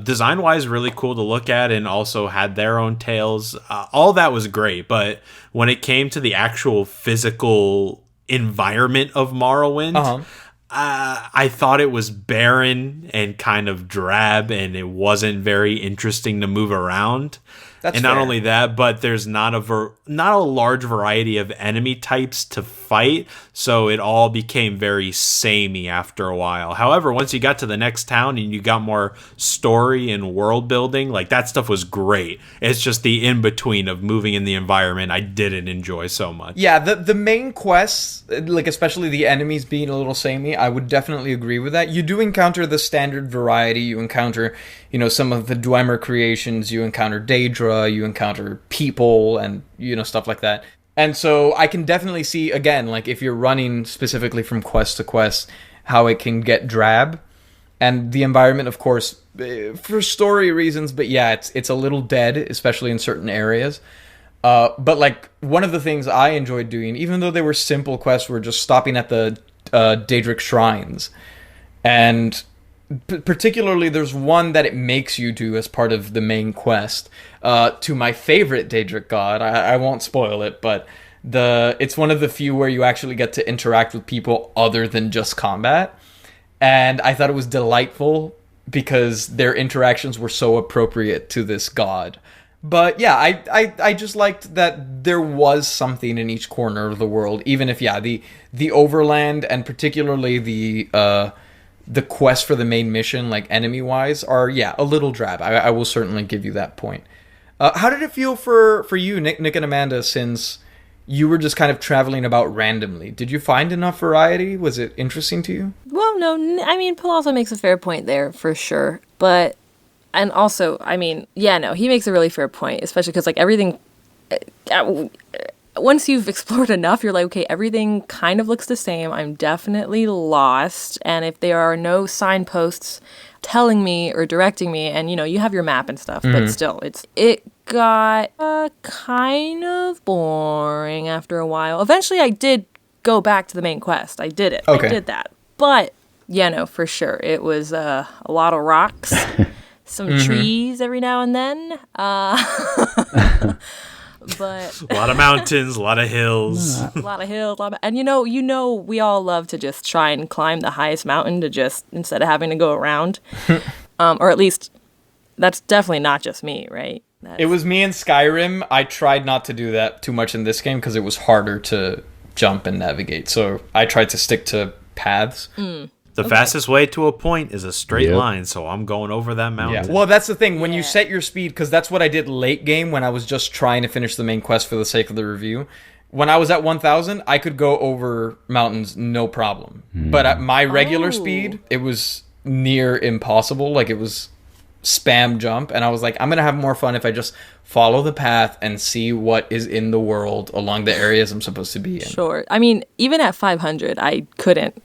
F: design-wise really cool to look at and also had their own tales. All that was great, but when it came to the actual physical environment of Morrowind, I thought it was barren and kind of drab, and it wasn't very interesting to move around. And not only that, but there's not a large variety of enemy types to fight, so it all became very samey after a while. However, once you got to the next town and you got more story and world building, like, that stuff was great. It's just the in-between of moving in the environment I didn't enjoy so much.
A: Yeah, the main quests, like especially the enemies being a little samey, I would definitely agree with that. You do encounter the standard variety. You encounter, you know, some of the Dwemer creations. You encounter Daedra. You encounter people and, you know, stuff like that. And so I can definitely see, again, like, if you're running specifically from quest to quest, how it can get drab. And the environment, of course, for story reasons, but yeah, it's a little dead, especially in certain areas. But, like, one of the things I enjoyed doing, even though they were simple quests, were just stopping at the Daedric shrines. And particularly, there's one that it makes you do as part of the main quest to my favorite Daedric god. I won't spoil it, but it's one of the few where you actually get to interact with people other than just combat. And I thought it was delightful because their interactions were so appropriate to this god. But yeah, I just liked that there was something in each corner of the world, even if, yeah, the overland and particularly the quest for the main mission, like, enemy-wise, are, yeah, a little drab. I will certainly give you that point. How did it feel for you, Nick and Amanda, since you were just kind of traveling about randomly? Did you find enough variety? Was it interesting to you?
E: Well, no, I mean, Paul also makes a fair point there, for sure. But, and also, I mean, yeah, no, he makes a really fair point, especially because, like, everything... once you've explored enough, you're like, okay, everything kind of looks the same. I'm definitely lost. And if there are no signposts telling me or directing me, and, you know, you have your map and stuff, but still, it got kind of boring after a while. Eventually, I did go back to the main quest. I did it.
A: Okay.
E: I did that. But, yeah, no, for sure. It was a lot of rocks, some trees every now and then. But
F: a lot of mountains, a lot of hills.
E: And you know, we all love to just try and climb the highest mountain to just, instead of having to go around. Or at least, that's definitely not just me, right?
A: It was me in Skyrim. I tried not to do that too much in this game because it was harder to jump and navigate. So I tried to stick to paths.
F: The fastest way to a point is a straight line, so I'm going over that mountain.
A: Yeah. Well, that's the thing. When you set your speed, because that's what I did late game when I was just trying to finish the main quest for the sake of the review. When I was at 1,000, I could go over mountains no problem. But at my regular speed, it was near impossible. Like, it was spam jump, and I was like, I'm gonna have more fun if I just follow the path and see what is in the world along the areas I'm supposed to be in.
E: Sure. I mean, even at 500, I couldn't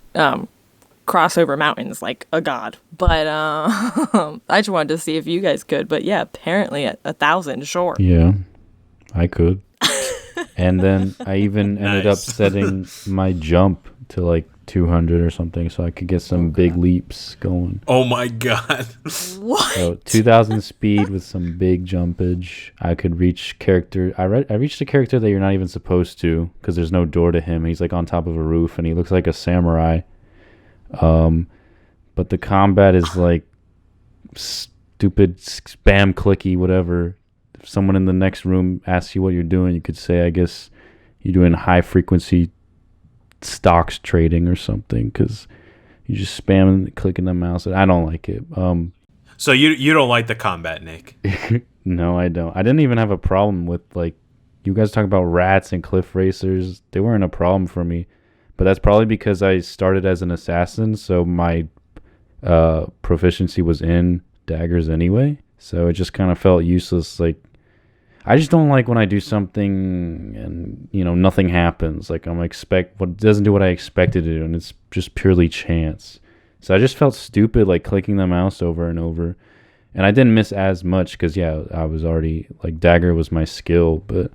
E: cross over mountains like a god. But I just wanted to see if you guys could. But yeah, apparently at 1,000, sure.
C: Yeah, I could. And then I even ended up setting my jump to like 200 or something, so I could get some big leaps going.
F: Oh my god.
E: What?
C: So 2,000 speed with some big jumpage. I could reach character. I reached a character that you're not even supposed to, because there's no door to him. He's like on top of a roof, and he looks like a samurai. But the combat is like stupid spam clicky whatever. If someone in the next room asks you what you're doing, you could say, I guess you're doing high frequency stocks trading or something, because you just spamming clicking the mouse. I don't like it.
F: So you don't like the combat, Nick?
C: No, I don't. I didn't even have a problem with, like, you guys talk about rats and cliff racers. They weren't a problem for me, but that's probably because I started as an assassin, so my proficiency was in daggers anyway, so it just kind of felt useless. Like, I just don't like when I do something and, you know, nothing happens. Like, what doesn't do what I expected to do, and it's just purely chance. So I just felt stupid, like, clicking the mouse over and over. And I didn't miss as much because, yeah, I was already, like, dagger was my skill, but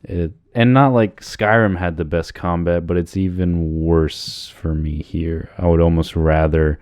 C: and not like Skyrim had the best combat, but it's even worse for me here. I would almost rather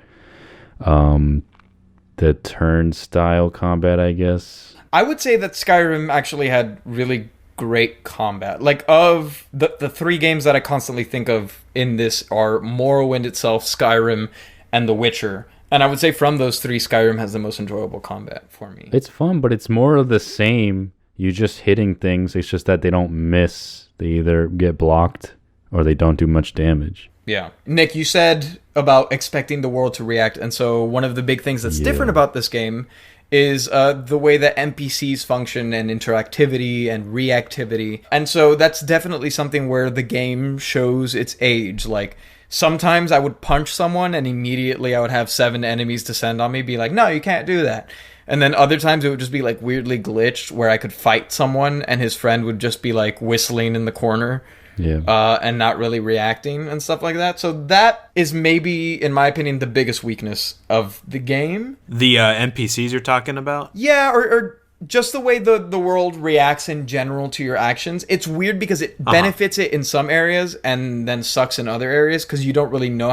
C: the turn style combat, I guess.
A: I would say that Skyrim actually had really great combat. Like, of the three games that I constantly think of in this are Morrowind itself, Skyrim, and The Witcher. And I would say from those three, Skyrim has the most enjoyable combat for me.
C: It's fun, but it's more of the same. You're just hitting things. It's just that they don't miss. They either get blocked or they don't do much damage.
A: Yeah. Nick, you said about expecting the world to react. And so one of the big things that's different about this game is the way that NPCs function and interactivity and reactivity. And so that's definitely something where the game shows its age. Like, sometimes I would punch someone and immediately I would have 7 enemies descend on me, be like, no, you can't do that. And then other times it would just be like weirdly glitched where I could fight someone and his friend would just be like whistling in the corner.
C: Yeah.
A: And not really reacting and stuff like that. So that is maybe, in my opinion, the biggest weakness of the game.
F: The NPCs you're talking about?
A: Yeah, or just the way the world reacts in general to your actions. It's weird because it benefits it in some areas and then sucks in other areas because you don't really know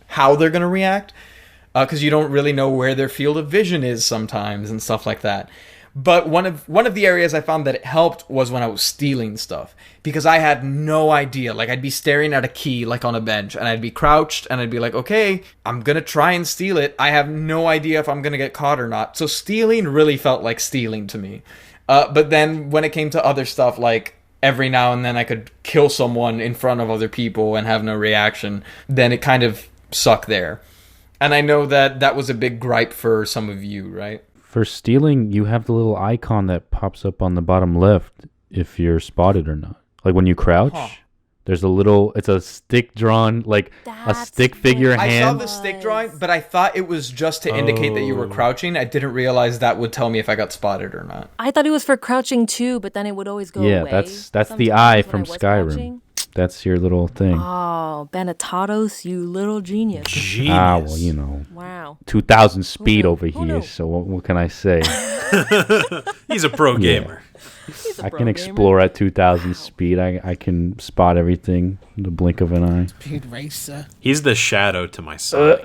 A: how they're going to react. Because you don't really know where their field of vision is sometimes and stuff like that. But one of the areas I found that it helped was when I was stealing stuff, because I had no idea. Like, I'd be staring at a key like on a bench and I'd be crouched and I'd be like, okay, I'm going to try and steal it. I have no idea if I'm going to get caught or not. So stealing really felt like stealing to me. But then when it came to other stuff, like every now and then I could kill someone in front of other people and have no reaction, then it kind of sucked there. And I know that was a big gripe for some of you, right?
C: For stealing, you have the little icon that pops up on the bottom left if you're spotted or not. Like when you crouch, there's it's a stick drawn, like a stick figure hand.
A: I saw the stick drawing, but I thought it was just to indicate that you were crouching. I didn't realize that would tell me if I got spotted or not.
B: I thought it was for crouching too, but then it would always go away.
C: Yeah, that's the eye from Skyrim.
B: Crouching.
C: That's your little thing.
B: Oh, Benetatos, you little genius.
F: Genius.
C: Well, you know.
B: Wow.
C: 2,000 speed over
B: Who
C: here,
B: knew?
C: so what can I say?
F: He's a pro gamer.
C: I can explore at 2,000 speed. I can spot everything in the blink of an eye.
D: Speed racer.
F: He's the shadow to my sun.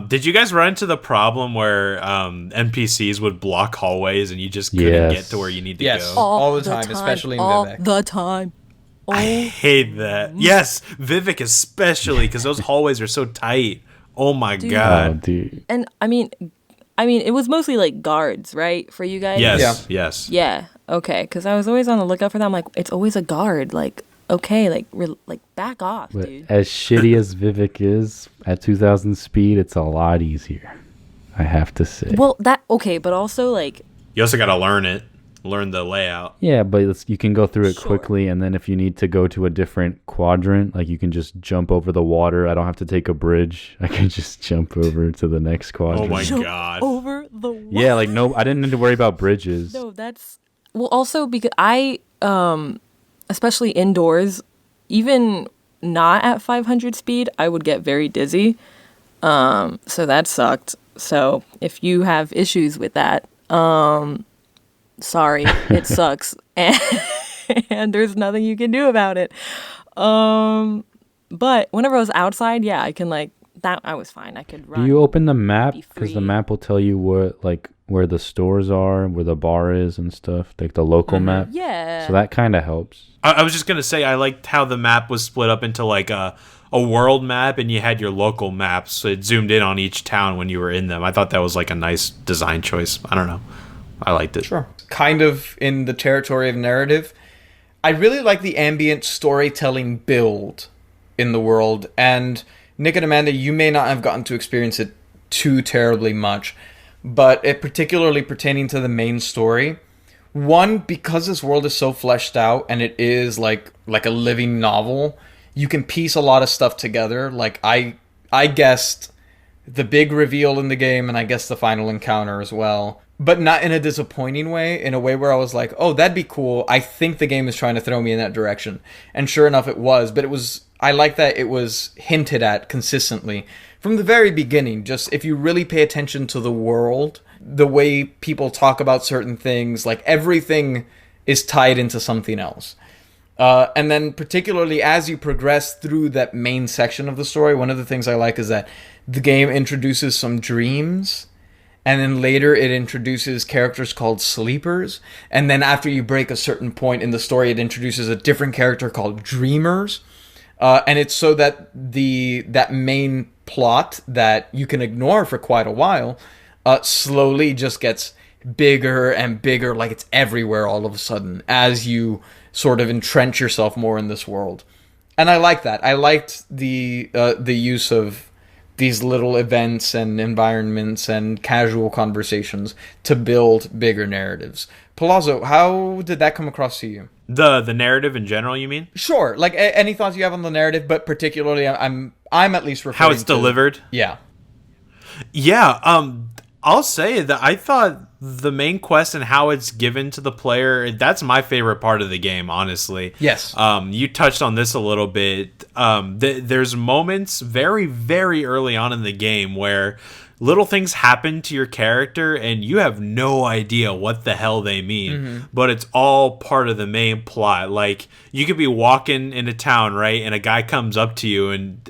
F: Did you guys run into the problem where NPCs would block hallways and you just couldn't get to where you need to
A: Yes.
F: go?
A: All the time, especially in
B: all
A: Vivek.
B: the time.
F: I hate that. Yes, Vivek especially, because those hallways are so tight. Oh my
C: Oh,
F: god.
C: dude.
E: And I mean, it was mostly like guards, right, for you guys?
F: Yes, yes.
E: Yeah. Okay. Because I was always on the lookout for them. Like, it's always a guard. Like, okay, like back off,
C: But
E: dude.
C: as shitty as Vivek is, at 2,000 speed, it's a lot easier. I have to say.
B: Well, but also like,
F: You also got to learn it. learn the layout.
C: Yeah, but you can go through it
E: Sure.
C: quickly, and then if you need to go to a different quadrant, like you can just jump over the water. I don't have to take a bridge. I can just jump over to the next quadrant.
F: Oh my
E: Jump
F: god.
E: over the wall.
C: Yeah, like no, I didn't need to worry about bridges.
E: No, that's well. Also, because especially indoors, even not at 500 speed, I would get very dizzy. So that sucked. So if you have issues with that, sorry, it sucks, and there's nothing you can do about it. But whenever I was outside, yeah, I can like that. I was fine. I could run.
C: Do you open the map?
E: be
C: Because the
E: free.
C: map will tell you where the stores are, where the bar is and stuff, like the local map.
E: Yeah.
C: So that kind of helps.
F: I was just gonna say I liked how the map was split up into like a world map, and you had your local maps. So it zoomed in on each town when you were in them. I thought that was like a nice design choice. I don't know. I liked it.
A: Sure. Kind of in the territory of narrative. I really like the ambient storytelling build in the world. And Nick and Amanda, you may not have gotten to experience it too terribly much, but it particularly pertaining to the main story. One, because this world is so fleshed out and it is like a living novel, you can piece a lot of stuff together. Like I guessed the big reveal in the game, and I guessed the final encounter as well, but not in a disappointing way, in a way where I was like, oh, that'd be cool. I think the game is trying to throw me in that direction. And sure enough, it was. But I like that it was hinted at consistently from the very beginning. Just if you really pay attention to the world, the way people talk about certain things, like everything is tied into something else. And then particularly as you progress through that main section of the story, one of the things I like is that the game introduces some dreams, and then later it introduces characters called sleepers, and then after you break a certain point in the story, it introduces a different character called dreamers. And it's so that that main plot that you can ignore for quite a while slowly just gets bigger and bigger, like it's everywhere all of a sudden as you sort of entrench yourself more in this world. And I like that. I liked the use of these little events and environments and casual conversations to build bigger narratives. Palazzo, how did that come across to you?
F: The narrative in general, you mean?
A: Sure. Like any thoughts you have on the narrative, but particularly I'm at least referring
F: How it's
A: to,
F: delivered?
A: Yeah.
F: Yeah, I'll say that I thought the main quest and how it's given to the player, that's my favorite part of the game, honestly.
A: Yes.
F: You touched on this a little bit. There's moments very, very early on in the game where little things happen to your character and you have no idea what the hell they mean, but it's all part of the main plot. Like, you could be walking into town, right, and a guy comes up to you and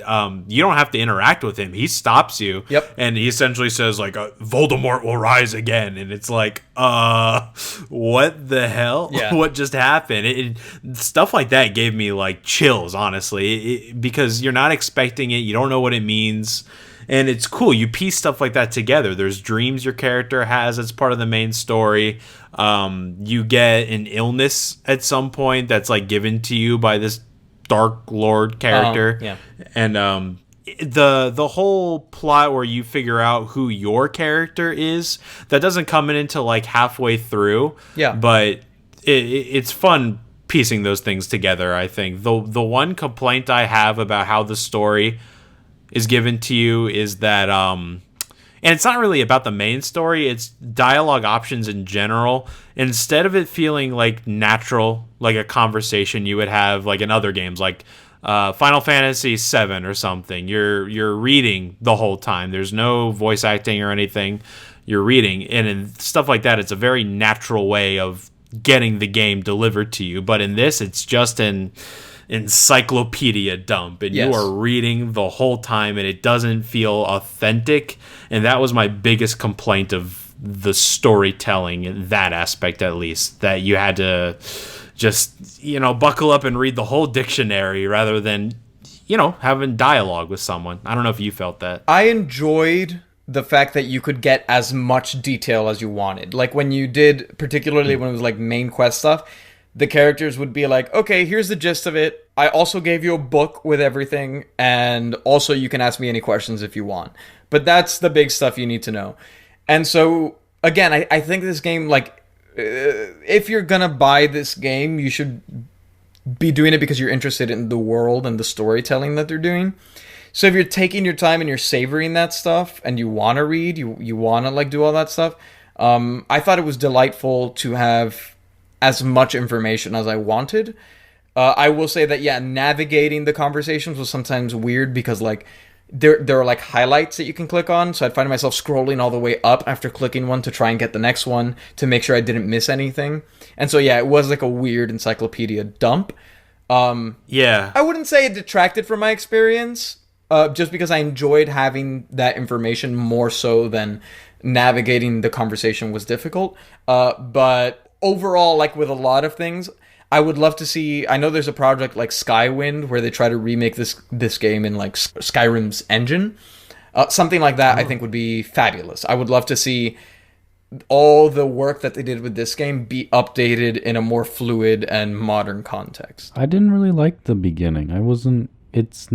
F: you don't have to interact with him. He stops you.
A: Yep.
F: And he essentially says, like, Voldemort will rise again. And it's like, what the hell?
A: Yeah.
F: What just happened? Stuff like that gave me, like, chills, honestly, because you're not expecting it. You don't know what it means. And it's cool. You piece stuff like that together. There's dreams your character has as part of the main story. You get an illness at some point that's like given to you by this Dark Lord character.
A: Yeah.
F: And the whole plot where you figure out who your character is, that doesn't come in until like halfway through.
A: Yeah.
F: But it's fun piecing those things together, I think. The one complaint I have about how the story is given to you is that and it's not really about the main story, it's dialogue options in general. Instead of it feeling like natural, like a conversation you would have like in other games, like Final Fantasy VII or something, you're reading the whole time, there's no voice acting or anything, you're reading, and in stuff like that it's a very natural way of getting the game delivered to you. But in this, it's just an encyclopedia dump, and
A: Yes.
F: you are reading the whole time and it doesn't feel authentic. And that was my biggest complaint of the storytelling in that aspect, at least, that you had to just buckle up and read the whole dictionary rather than having dialogue with someone. I don't know if you felt that.
A: I enjoyed the fact that you could get as much detail as you wanted. Like when you did, particularly when it was like main quest stuff, the characters would be like, okay, here's the gist of it. I also gave you a book with everything, and also you can ask me any questions if you want. But that's the big stuff you need to know. And so, again, I think this game, like, if you're gonna buy this game, you should be doing it because you're interested in the world and the storytelling that they're doing. So if you're taking your time and you're savoring that stuff and you want to read, you want to like do all that stuff, I thought it was delightful to have as much information as I wanted. I will say that, yeah, navigating the conversations was sometimes weird because like there are like highlights that you can click on, so I'd find myself scrolling all the way up after clicking one to try and get the next one to make sure I didn't miss anything. And so yeah, it was like a weird encyclopedia dump.
F: Yeah.
A: I wouldn't say it detracted from my experience, just because I enjoyed having that information more so than navigating the conversation was difficult. But overall, like with a lot of things, I would love to see. I know there's a project like Skywind where they try to remake this game in like Skyrim's engine. Something like that, I think, would be fabulous. I would love to see all the work that they did with this game be updated in a more fluid and modern context.
C: I didn't really like the beginning. I wasn't. It's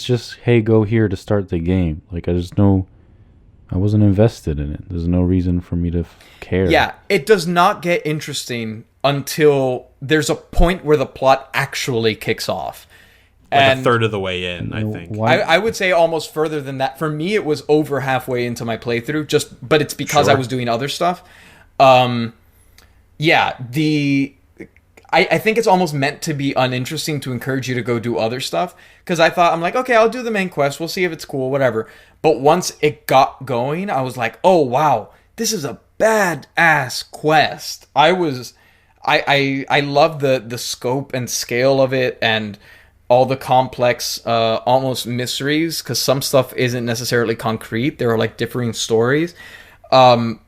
C: just, hey, go here to start the game. Like, I wasn't invested in it. There's no reason for me to care.
A: Yeah, it does not get interesting until there's a point where the plot actually kicks off.
F: Like
A: and
F: a third of the way in, I think.
A: I would say almost further than that. For me, it was over halfway into my playthrough, but it's because I was doing other stuff. I think it's almost meant to be uninteresting to encourage you to go do other stuff. Because I'm like, okay, I'll do the main quest. We'll see if it's cool, whatever. But once it got going, I was like, oh, wow, this is a badass quest. I love the scope and scale of it and all the complex, almost mysteries, because some stuff isn't necessarily concrete. There are like differing stories. Again,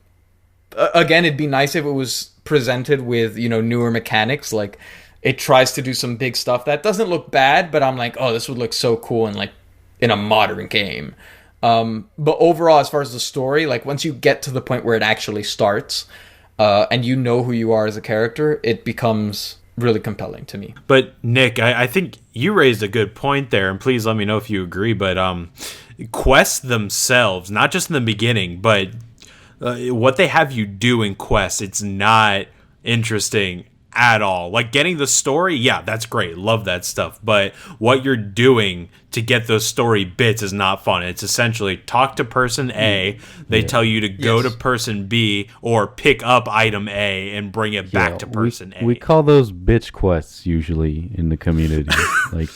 A: it'd be nice if it was presented with, newer mechanics. Like, it tries to do some big stuff that doesn't look bad, but I'm like, oh, this would look so cool in a modern game. But overall, as far as the story, like once you get to the point where it actually starts, and you know who you are as a character, it becomes really compelling to me.
F: But Nick, I think you raised a good point there, and please let me know if you agree. But quests themselves, not just in the beginning, but what they have you do in quests, it's not interesting at all. Like getting the story, yeah, that's great, love that stuff. But what you're doing to get those story bits is not fun. It's essentially talk to person A, they tell you to go to person B, or pick up item A and bring it back to person A.
C: We call those bitch quests usually in the community. Like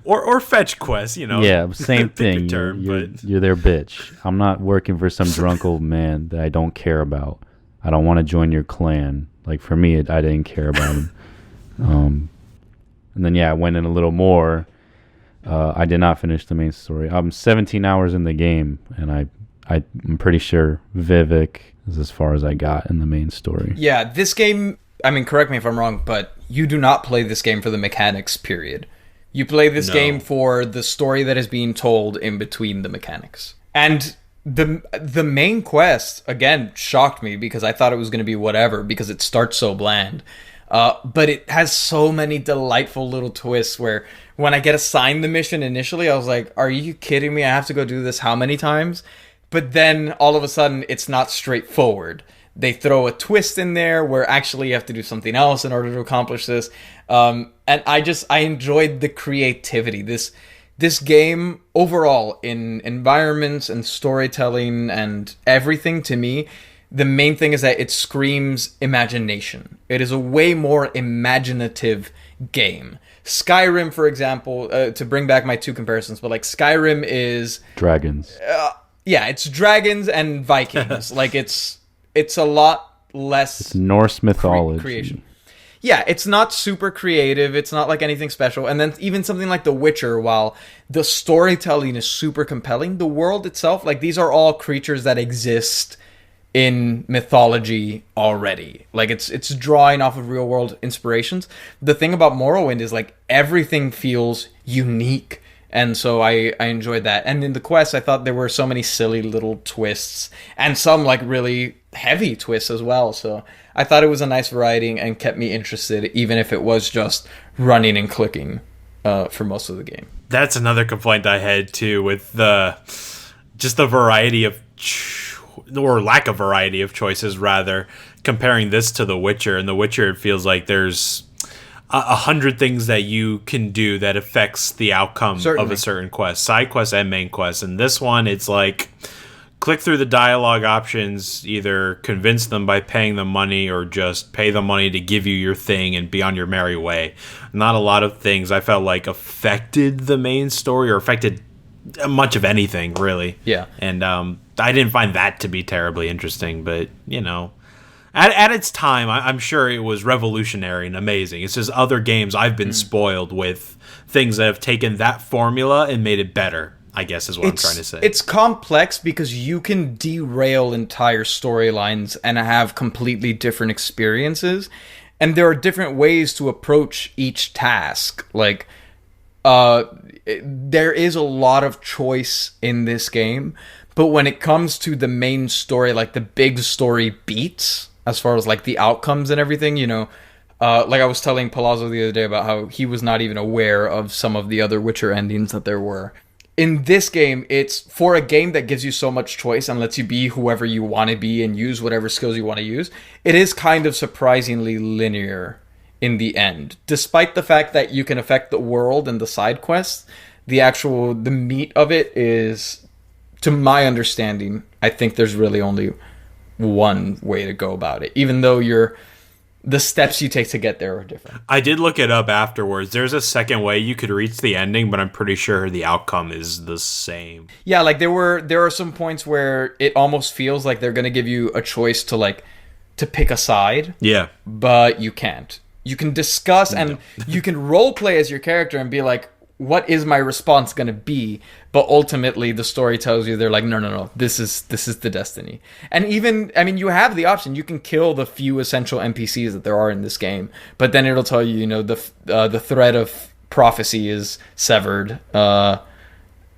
F: or fetch quests,
C: Yeah, same thing.
F: Term,
C: you're their bitch. I'm not working for some drunk old man that I don't care about. I don't want to join your clan. Like for me, I didn't care about him. And then I went in a little more. I did not finish the main story. I'm 17 hours in the game, and I'm pretty sure Vivek is as far as I got in the main story.
A: Yeah, this game, I mean, correct me if I'm wrong, but you do not play this game for the mechanics, period. You play this game for the story that is being told in between the mechanics. And the main quest, again, shocked me because I thought it was going to be whatever because it starts so bland. But it has so many delightful little twists where when I get assigned the mission initially, I was like, are you kidding me? I have to go do this how many times? But then all of a sudden, it's not straightforward. They throw a twist in there where actually you have to do something else in order to accomplish this. And I enjoyed the creativity. This game overall in environments and storytelling and everything, to me, the main thing is that it screams imagination. It is a way more imaginative game. Skyrim, for example, to bring back my two comparisons, but like Skyrim is
C: dragons.
A: It's dragons and Vikings. Like it's a lot less.
C: It's Norse mythology.
A: Creation. Yeah, it's not super creative. It's not like anything special. And then even something like The Witcher, while the storytelling is super compelling, the world itself, like these are all creatures that exist in mythology already. Like it's drawing off of real world inspirations. The thing about Morrowind is like everything feels unique. And so I enjoyed that. And in the quest, I thought there were so many silly little twists and some like really heavy twists as well. So I thought it was a nice variety and kept me interested, even if it was just running and clicking for most of the game.
F: That's another complaint I had too with the variety of or lack of variety of choices rather. comparing this to The Witcher. In The Witcher, it feels like there's 100 things that you can do that affects the outcome of a certain quest, side quest and main quest. And this one, it's like click through the dialogue options, either convince them by paying them money or just pay them money to give you your thing and be on your merry way. Not a lot of things I felt like affected the main story or affected much of anything, really.
A: Yeah.
F: And I didn't find that to be terribly interesting, but, at its time, I'm sure it was revolutionary and amazing. It's just other games I've been spoiled with things that have taken that formula and made it better, I guess is what I'm trying to say.
A: It's complex because you can derail entire storylines and have completely different experiences. And there are different ways to approach each task. Like, there is a lot of choice in this game. But when it comes to the main story, like the big story beats, as far as like the outcomes and everything, like I was telling Palazzo the other day about how he was not even aware of some of the other Witcher endings that there were. In this game, it's for a game that gives you so much choice and lets you be whoever you want to be and use whatever skills you want to use. It is kind of surprisingly linear in the end. Despite the fact that you can affect the world and the side quests, the meat of it is, to my understanding, I think there's really only one way to go about it, even though the steps you take to get there are different.
F: I did look it up afterwards. There's a second way you could reach the ending, but I'm pretty sure the outcome is the same.
A: Yeah, like there are some points where it almost feels like they're going to give you a choice to pick a side.
F: Yeah.
A: But you can't. You can discuss and you can role play as your character and be like, what is my response going to be? But ultimately, the story tells you they're like, no, this is the destiny. And even, I mean, you have the option. You can kill the few essential NPCs that there are in this game, but then it'll tell you, the thread of prophecy is severed,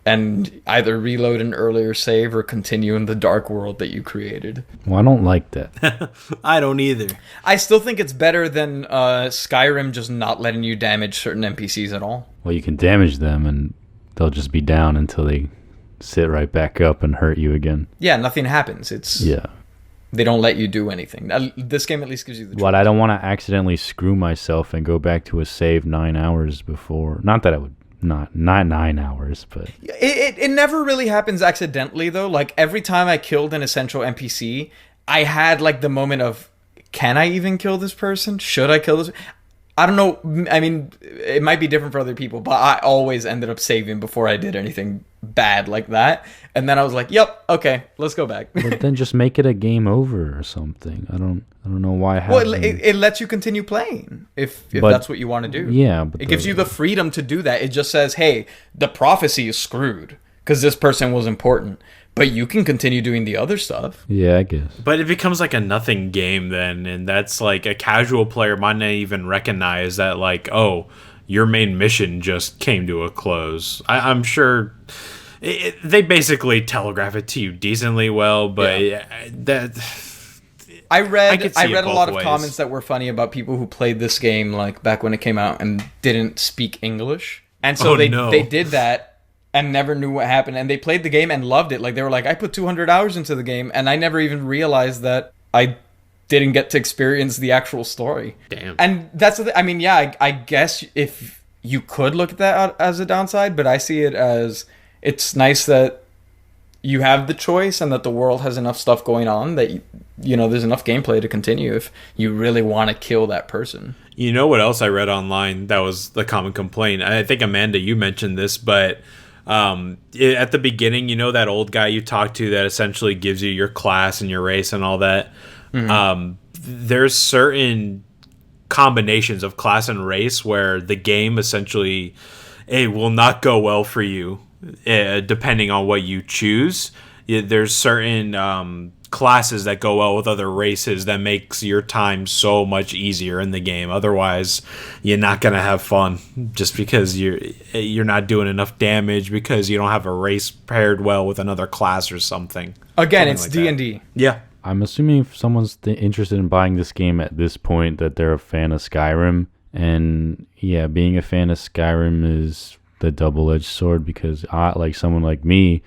A: and either reload an earlier save or continue in the dark world that you created.
C: Well, I don't like that.
F: I don't either.
A: I still think it's better than Skyrim just not letting you damage certain NPCs at all.
C: Well, you can damage them and they'll just be down until they sit right back up and hurt you again.
A: Yeah, nothing happens.
C: Yeah.
A: They don't let you do anything. This game at least gives you the choice.
C: What I don't want to accidentally screw myself and go back to a save 9 hours before. Not that I would. Not 9 hours, but
A: it never really happens accidentally though. Like every time I killed an essential NPC, I had like the moment of, can I even kill this person? Should I kill this? I don't know. I mean, it might be different for other people, but I always ended up saving before I did anything bad like that. And then I was like, "Yep, okay, let's go back."
C: But then just make it a game over or something. I don't know why.
A: Well, it lets you continue playing if that's what you want to do.
C: Yeah, but
A: it gives you the freedom to do that. It just says, "Hey, the prophecy is screwed because this person was important." But you can continue doing the other stuff.
C: Yeah, I guess.
F: But it becomes like a nothing game then, and that's like a casual player might not even recognize that, like, oh, your main mission just came to a close. I'm sure they basically telegraph it to you decently well, but
A: I read
F: a
A: a lot of comments that were funny about people who played this game like back when it came out and didn't speak English, and so they did that. And never knew what happened. And they played the game and loved it. Like, they were like, I put 200 hours into the game, and I never even realized that I didn't get to experience the actual story.
F: Damn.
A: And that's the thing. I mean, yeah, I guess if you could look at that as a downside, but I see it as it's nice that you have the choice and that the world has enough stuff going on that, there's enough gameplay to continue if you really want to kill that person.
F: You know what else I read online that was the common complaint? I think, Amanda, you mentioned this, but... at the beginning, that old guy you talked to that essentially gives you your class and your race and all that. Mm-hmm. There's certain combinations of class and race where the game essentially will not go well for you depending on what you choose. There's certain classes that go well with other races that makes your time so much easier in the game. Otherwise, you're not gonna have fun just because you're not doing enough damage because you don't have a race paired well with another class or something.
A: Again, it's D&D.
F: Yeah.
C: I'm assuming if someone's interested in buying this game at this point that they're a fan of Skyrim. And yeah, being a fan of Skyrim is the double-edged sword because like someone like me,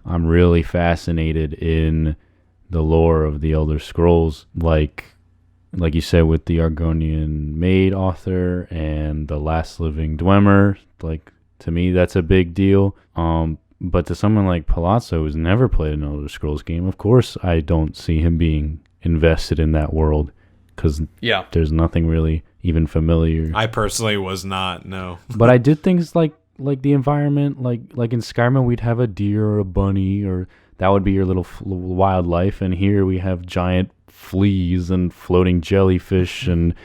C: I'm really fascinated in the lore of the Elder Scrolls, like you said with the Argonian Maid author and the Last Living Dwemer. Like, to me, that's a big deal. But to someone like Palazzo who's never played an Elder Scrolls game, of course I don't see him being invested in that world, because there's nothing really even familiar.
F: I personally was not, no.
C: But I did things like the environment, like in Skyrim we'd have a deer or a bunny, or that would be your little wildlife, and here we have giant fleas and floating jellyfish and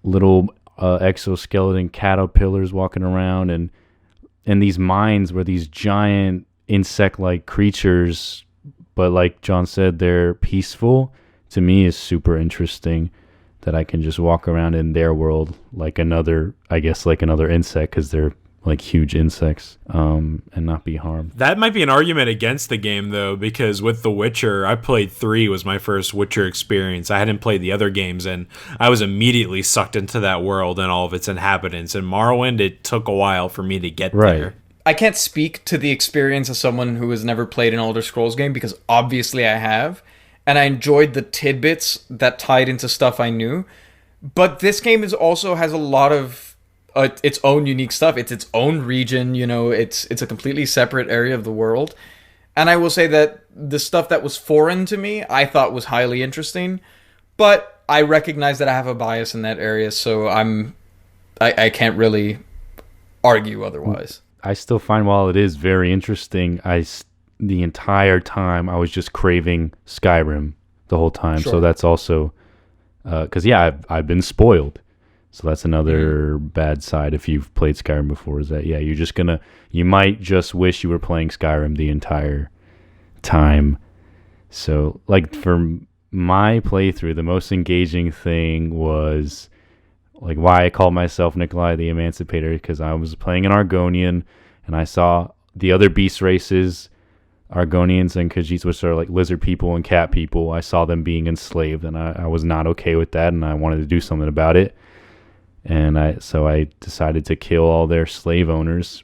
C: little exoskeleton caterpillars walking around, and these mines were these giant insect-like creatures, but like John said, they're peaceful. To me, is super interesting that I can just walk around in their world like another insect, because they're like huge insects, and not be harmed.
F: That might be an argument against the game, though, because with The Witcher, I played 3, was my first Witcher experience. I hadn't played the other games, and I was immediately sucked into that world and all of its inhabitants. And Morrowind, it took a while for me to get there.
A: I can't speak to the experience of someone who has never played an Elder Scrolls game, because obviously I have, and I enjoyed the tidbits that tied into stuff I knew. But this game also has a lot of its own unique stuff. It's its own region, it's a completely separate area of the world. And I will say that the stuff that was foreign to me, I thought was highly interesting. But I recognize that I have a bias in that area, so I can't really argue otherwise.
C: I still find, while it is very interesting, the entire time I was just craving Skyrim the whole time. Sure. So that's also, because I've been spoiled. So that's another bad side if you've played Skyrim before, is that, you might just wish you were playing Skyrim the entire time. So, like, for my playthrough, the most engaging thing was, like, why I called myself Nikolai the Emancipator, because I was playing an Argonian, and I saw the other beast races, Argonians and Khajiits, which are like lizard people and cat people. I saw them being enslaved, and I was not okay with that, and I wanted to do something about it. And so I decided to kill all their slave owners.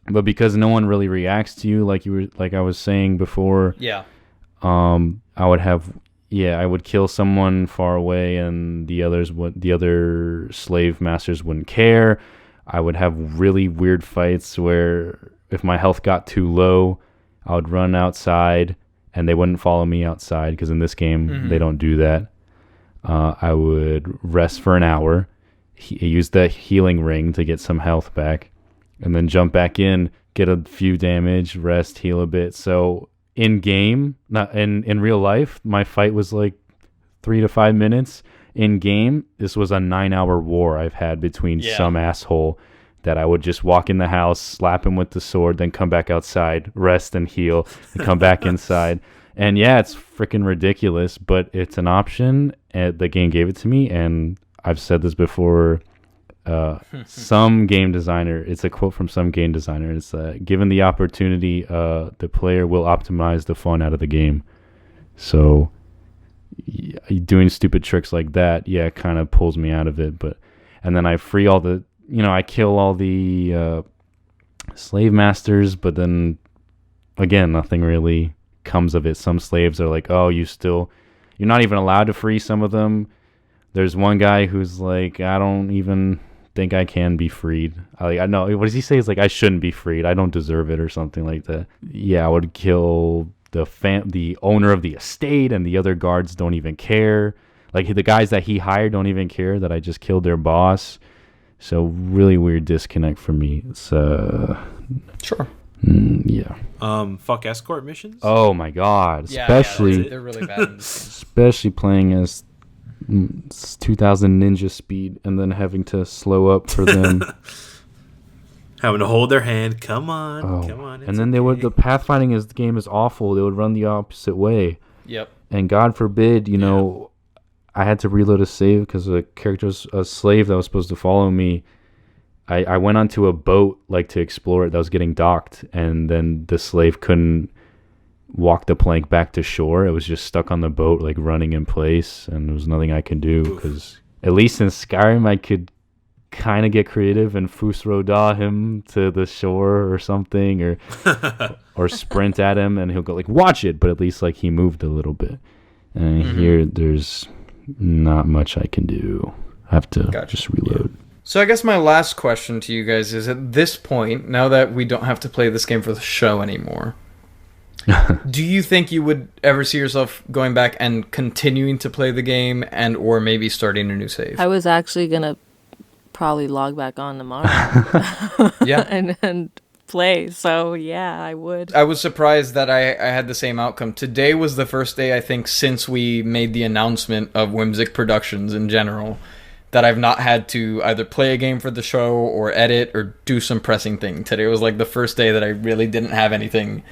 C: But because no one really reacts to you, like I was saying before, I would kill someone far away, and the other slave masters wouldn't care. I would have really weird fights where if my health got too low, I would run outside, and they wouldn't follow me outside, because in this game they don't do that. I would rest for an hour. Use the healing ring to get some health back, and then jump back in, get a few damage, rest, heal a bit. So in game, not in real life, my fight was like 3 to 5 minutes. In game, this was a 9-hour war I've had between some asshole that I would just walk in the house, slap him with the sword, then come back outside, rest and heal, and come back inside. And it's freaking ridiculous, but it's an option. And the game gave it to me, and I've said this before, some game designer, it's a quote from some game designer, it's given the opportunity, the player will optimize the fun out of the game. So doing stupid tricks like that, kind of pulls me out of it. And then I free all the, I kill all the slave masters, but then again, nothing really comes of it. Some slaves are like, oh, you're not even allowed to free some of them. There's one guy who's like, I don't even think I can be freed. I know, what does he say? He's like, I shouldn't be freed. I don't deserve it, or something like that. I would kill the owner of the estate, and the other guards don't even care. Like, the guys that he hired don't even care that I just killed their boss. So really weird disconnect for me. It's
A: sure.
F: Fuck escort missions.
C: Oh my god, especially
A: they're really bad in this game.
C: Especially playing as 2000 ninja speed and then having to slow up for them.
F: Having to hold their hand. Come on.
C: And then the pathfinding is the game is awful. They would run the opposite way.
A: Yep.
C: And God forbid, I had to reload a save because a slave that was supposed to follow me. I went onto a boat to explore it that was getting docked, and then the slave couldn't walk the plank back to shore. It was just stuck on the boat, running in place, and there was nothing I could do, because at least in Skyrim I could kind of get creative and Fusroda him to the shore or something, or sprint at him and he'll go like, watch it, but at least like he moved a little bit. And here there's not much I can do. I have to just reload.
A: So I guess my last question to you guys is, at this point, now that we don't have to play this game for the show anymore, do you think you would ever see yourself going back and continuing to play the game, and or maybe starting a new save?
B: I was actually gonna probably log back on tomorrow.
A: Yeah.
B: and play. So yeah, I would.
A: I was surprised that I had the same outcome. Today was the first day, I think, since we made the announcement of Whimsic Productions in general, that I've not had to either play a game for the show or edit or do some pressing thing. Today was like the first day that I really didn't have anything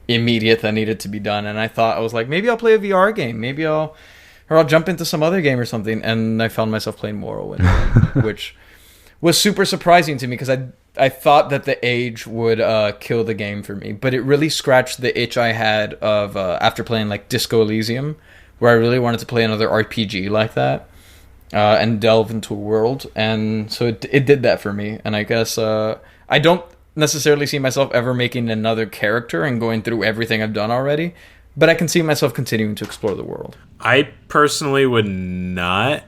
A: immediate that needed to be done, and I thought, I was like, maybe I'll play a VR game, I'll jump into some other game or something, and I found myself playing Morrowind, which was super surprising to me because I thought that the age would kill the game for me, but it really scratched the itch I had of after playing like Disco Elysium, where I really wanted to play another RPG like that and delve into a world, and so it did that for me. And I guess I don't necessarily see myself ever making another character and going through everything I've done already, but I can see myself continuing to explore the world.
F: I personally would not,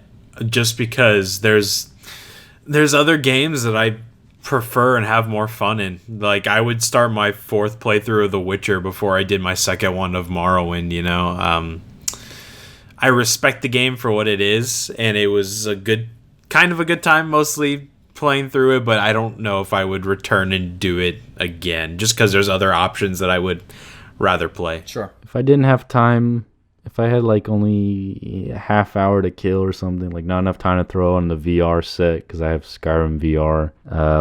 F: just because there's other games that I prefer and have more fun in. Like, I would start my 4th playthrough of The Witcher before I did my 2nd one of Morrowind, you know? I respect the game for what it is, and it was a good time, mostly playing through it, but I don't know if I would return and do it again, just because there's other options that I would rather play.
A: Sure.
C: If I didn't have time, if I had like only a half hour to kill or something, like not enough time to throw on the VR set, because I have Skyrim VR,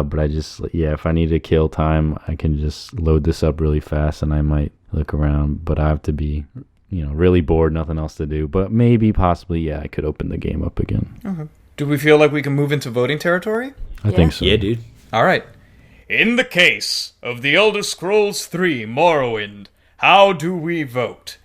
C: but I just, if I need to kill time, I can just load this up really fast and I might look around, but I have to be, really bored, nothing else to do, but maybe, possibly, I could open the game up again.
A: Okay. Do we feel like we can move into voting territory?
C: I think so.
F: Yeah, dude.
A: All right. In the case of The Elder Scrolls 3 Morrowind, how do we vote?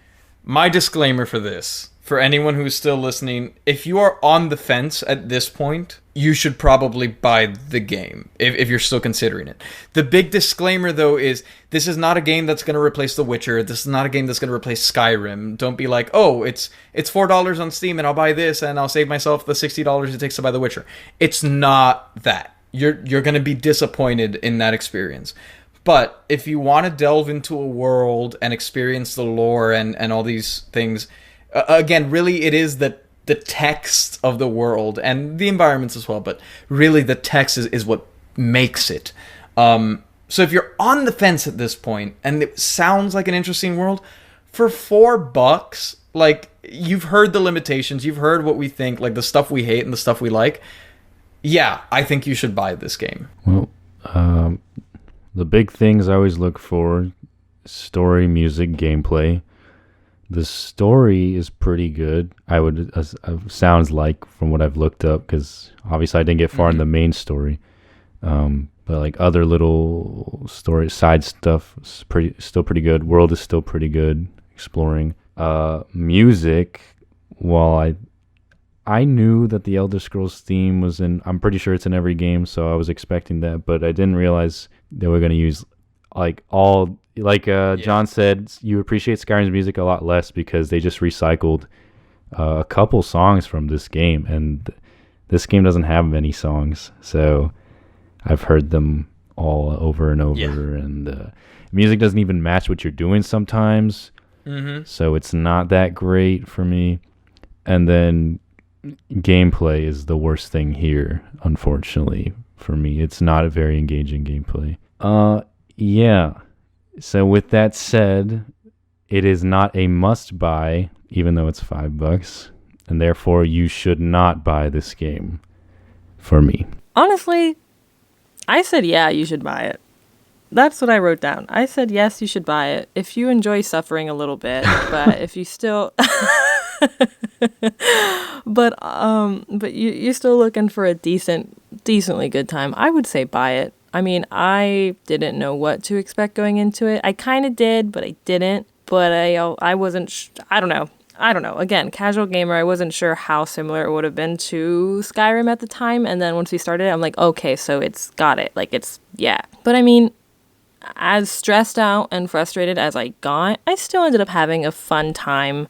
A: My disclaimer for this, for anyone who's still listening, if you are on the fence at this point, you should probably buy the game, if you're still considering it. The big disclaimer, though, is this is not a game that's going to replace The Witcher. This is not a game that's going to replace Skyrim. Don't be like, oh, it's $4 on Steam and I'll buy this and I'll save myself the $60 it takes to buy The Witcher. It's not that. You're going to be disappointed in that experience. But if you want to delve into a world and experience the lore and all these things, again, really it is the text of the world and the environments as well, but really the text is what makes it. So if you're on the fence at this point and it sounds like an interesting world, for $4, like, you've heard the limitations, you've heard what we think, like the stuff we hate and the stuff we like. Yeah, I think you should buy this game.
C: Well, the big things I always look for: story, music, gameplay. The story is pretty good. Sounds like, from what I've looked up, because obviously I didn't get far in the main story. But like other little story, side stuff is still pretty good. World is still pretty good. Exploring. Music, while I knew that the Elder Scrolls theme was in, I'm pretty sure it's in every game, so I was expecting that, but I didn't realize they were going to use John said, you appreciate Skyrim's music a lot less because they just recycled a couple songs from this game, and this game doesn't have many songs, so I've heard them all over and over, and music doesn't even match what you're doing sometimes, so it's not that great for me. And then gameplay is the worst thing here, unfortunately, for me. It's not a very engaging gameplay. So with that said, it is not a must buy, even though it's $5, and therefore you should not buy this game for me.
E: Honestly, I said, yeah, you should buy it. That's what I wrote down. I said, yes, you should buy it if you enjoy suffering a little bit, but if you still but you're still looking for a decently good time, I would say buy it. I mean, I didn't know what to expect going into it. I kind of did, but I didn't. But I wasn't. I don't know. I don't know. Again, casual gamer, I wasn't sure how similar it would have been to Skyrim at the time. And then once we started, I'm like, okay, so it's got it. Like, it's, yeah. But I mean, as stressed out and frustrated as I got, I still ended up having a fun time,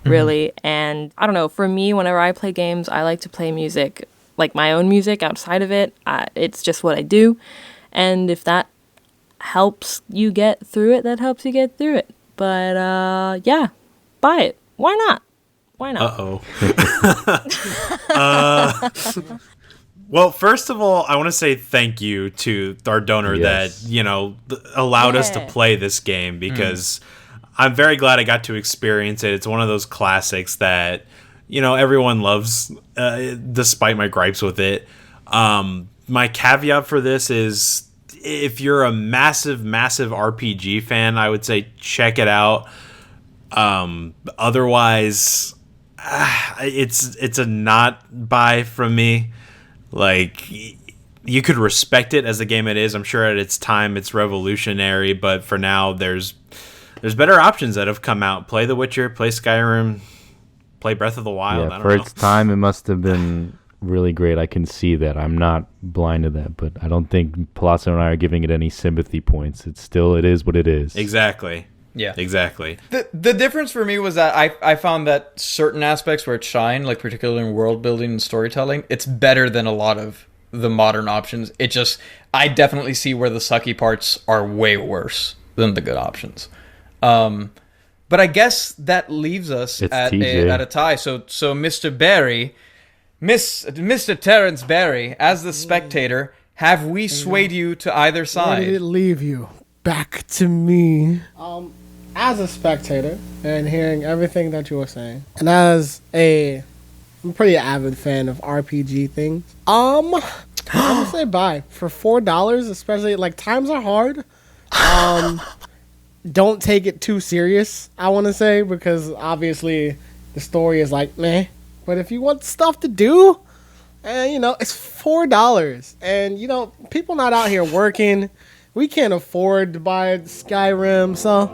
E: really. And I don't know, for me, whenever I play games, I like to play music, like my own music outside of it. It's just what I do. And if that helps you get through it, that helps you get through it. But yeah, buy it. Why not? Why not?
F: Well, first of all, I want to say thank you to our donor
C: Yes.
F: that, allowed us to
E: Yeah.
F: play this game because I'm very glad I got to experience it. It's one of those classics that, everyone loves, despite my gripes with it. My caveat for this is if you're a massive, massive RPG fan, I would say check it out. Otherwise, it's a not buy from me. Like, you could respect it as the game it is. I'm sure at its time it's revolutionary, but for now there's better options that have come out. Play The Witcher, play Skyrim, play Breath of the Wild. I
C: Yeah,
F: don't
C: for
F: know.
C: its time, it must have been really great. I can see that. I'm not blind to that, but I don't think Palazzo and I are giving it any sympathy points. It is what it is.
F: Exactly.
A: Yeah.
F: Exactly.
A: The difference for me was that I found that certain aspects where it shined, like particularly in world building and storytelling, it's better than a lot of the modern options. I definitely see where the sucky parts are way worse than the good options. But I guess that leaves us
C: It's
A: at
C: TJ.
A: a tie. So Mr. Barry, Mr. Terrence Barry, as the spectator, have we swayed you to either
D: Where
A: side?
D: did it leave you? Back to me. As a spectator and hearing everything that you were saying, and I'm a pretty avid fan of RPG things. I'm gonna say buy for $4, especially like times are hard. Don't take it too serious, I want to say, because obviously the story is like meh. But if you want stuff to do, it's $4, and people not out here working. We can't afford to buy Skyrim, so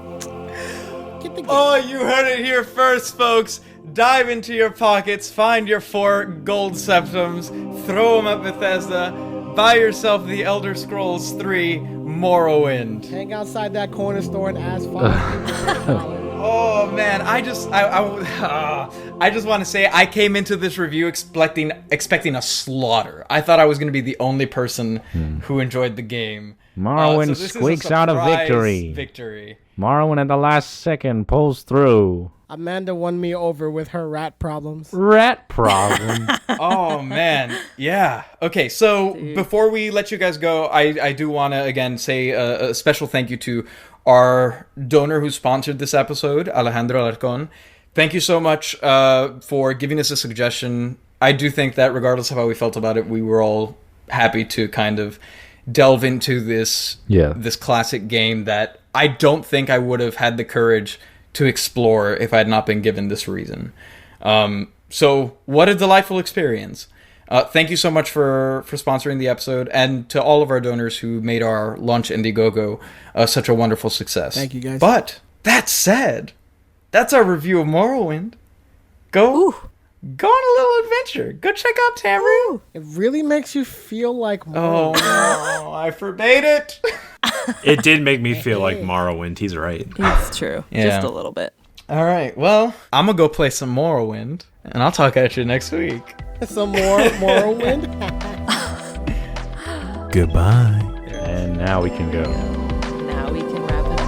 D: get the game.
A: Oh, you heard it here first, folks. Dive into your pockets, find your 4 gold septims, throw them at Bethesda, buy yourself the Elder Scrolls 3 Morrowind.
D: Hang outside that corner store and ask $5.
A: Oh man, I just want to say I came into this review expecting a slaughter. I thought I was going to be the only person who enjoyed the game.
C: Morrowind
A: this is a
C: squeaks out a
A: surprise
C: victory.
A: Victory.
C: Morrowind at the last second pulls through.
D: Amanda won me over with her rat problems.
C: Rat problem.
A: Oh man, yeah. Okay, so before we let you guys go, I do want to again say a special thank you to our donor who sponsored this episode, Alejandro Alarcon. Thank you so much for giving us a suggestion. I do think that regardless of how we felt about it, we were all happy to kind of delve into this classic game that I don't think I would have had the courage to explore if I had not been given this reason. So what a delightful experience. Thank you so much for sponsoring the episode, and to all of our donors who made our launch Indiegogo such a wonderful success.
D: Thank you, guys.
A: But that said, that's our review of Morrowind. Go on a little adventure. Go check out Tamriel.
D: It really makes you feel like
A: Oh no, I forbade it.
F: It did make me feel like Morrowind. He's right.
E: It's true.
A: Yeah.
E: Just a little bit.
A: All right, well, I'm gonna go play some Morrowind, and I'll talk at you next week.
D: some more Morrowind.
F: Goodbye.
C: And now we can go.
E: Now we can wrap it up.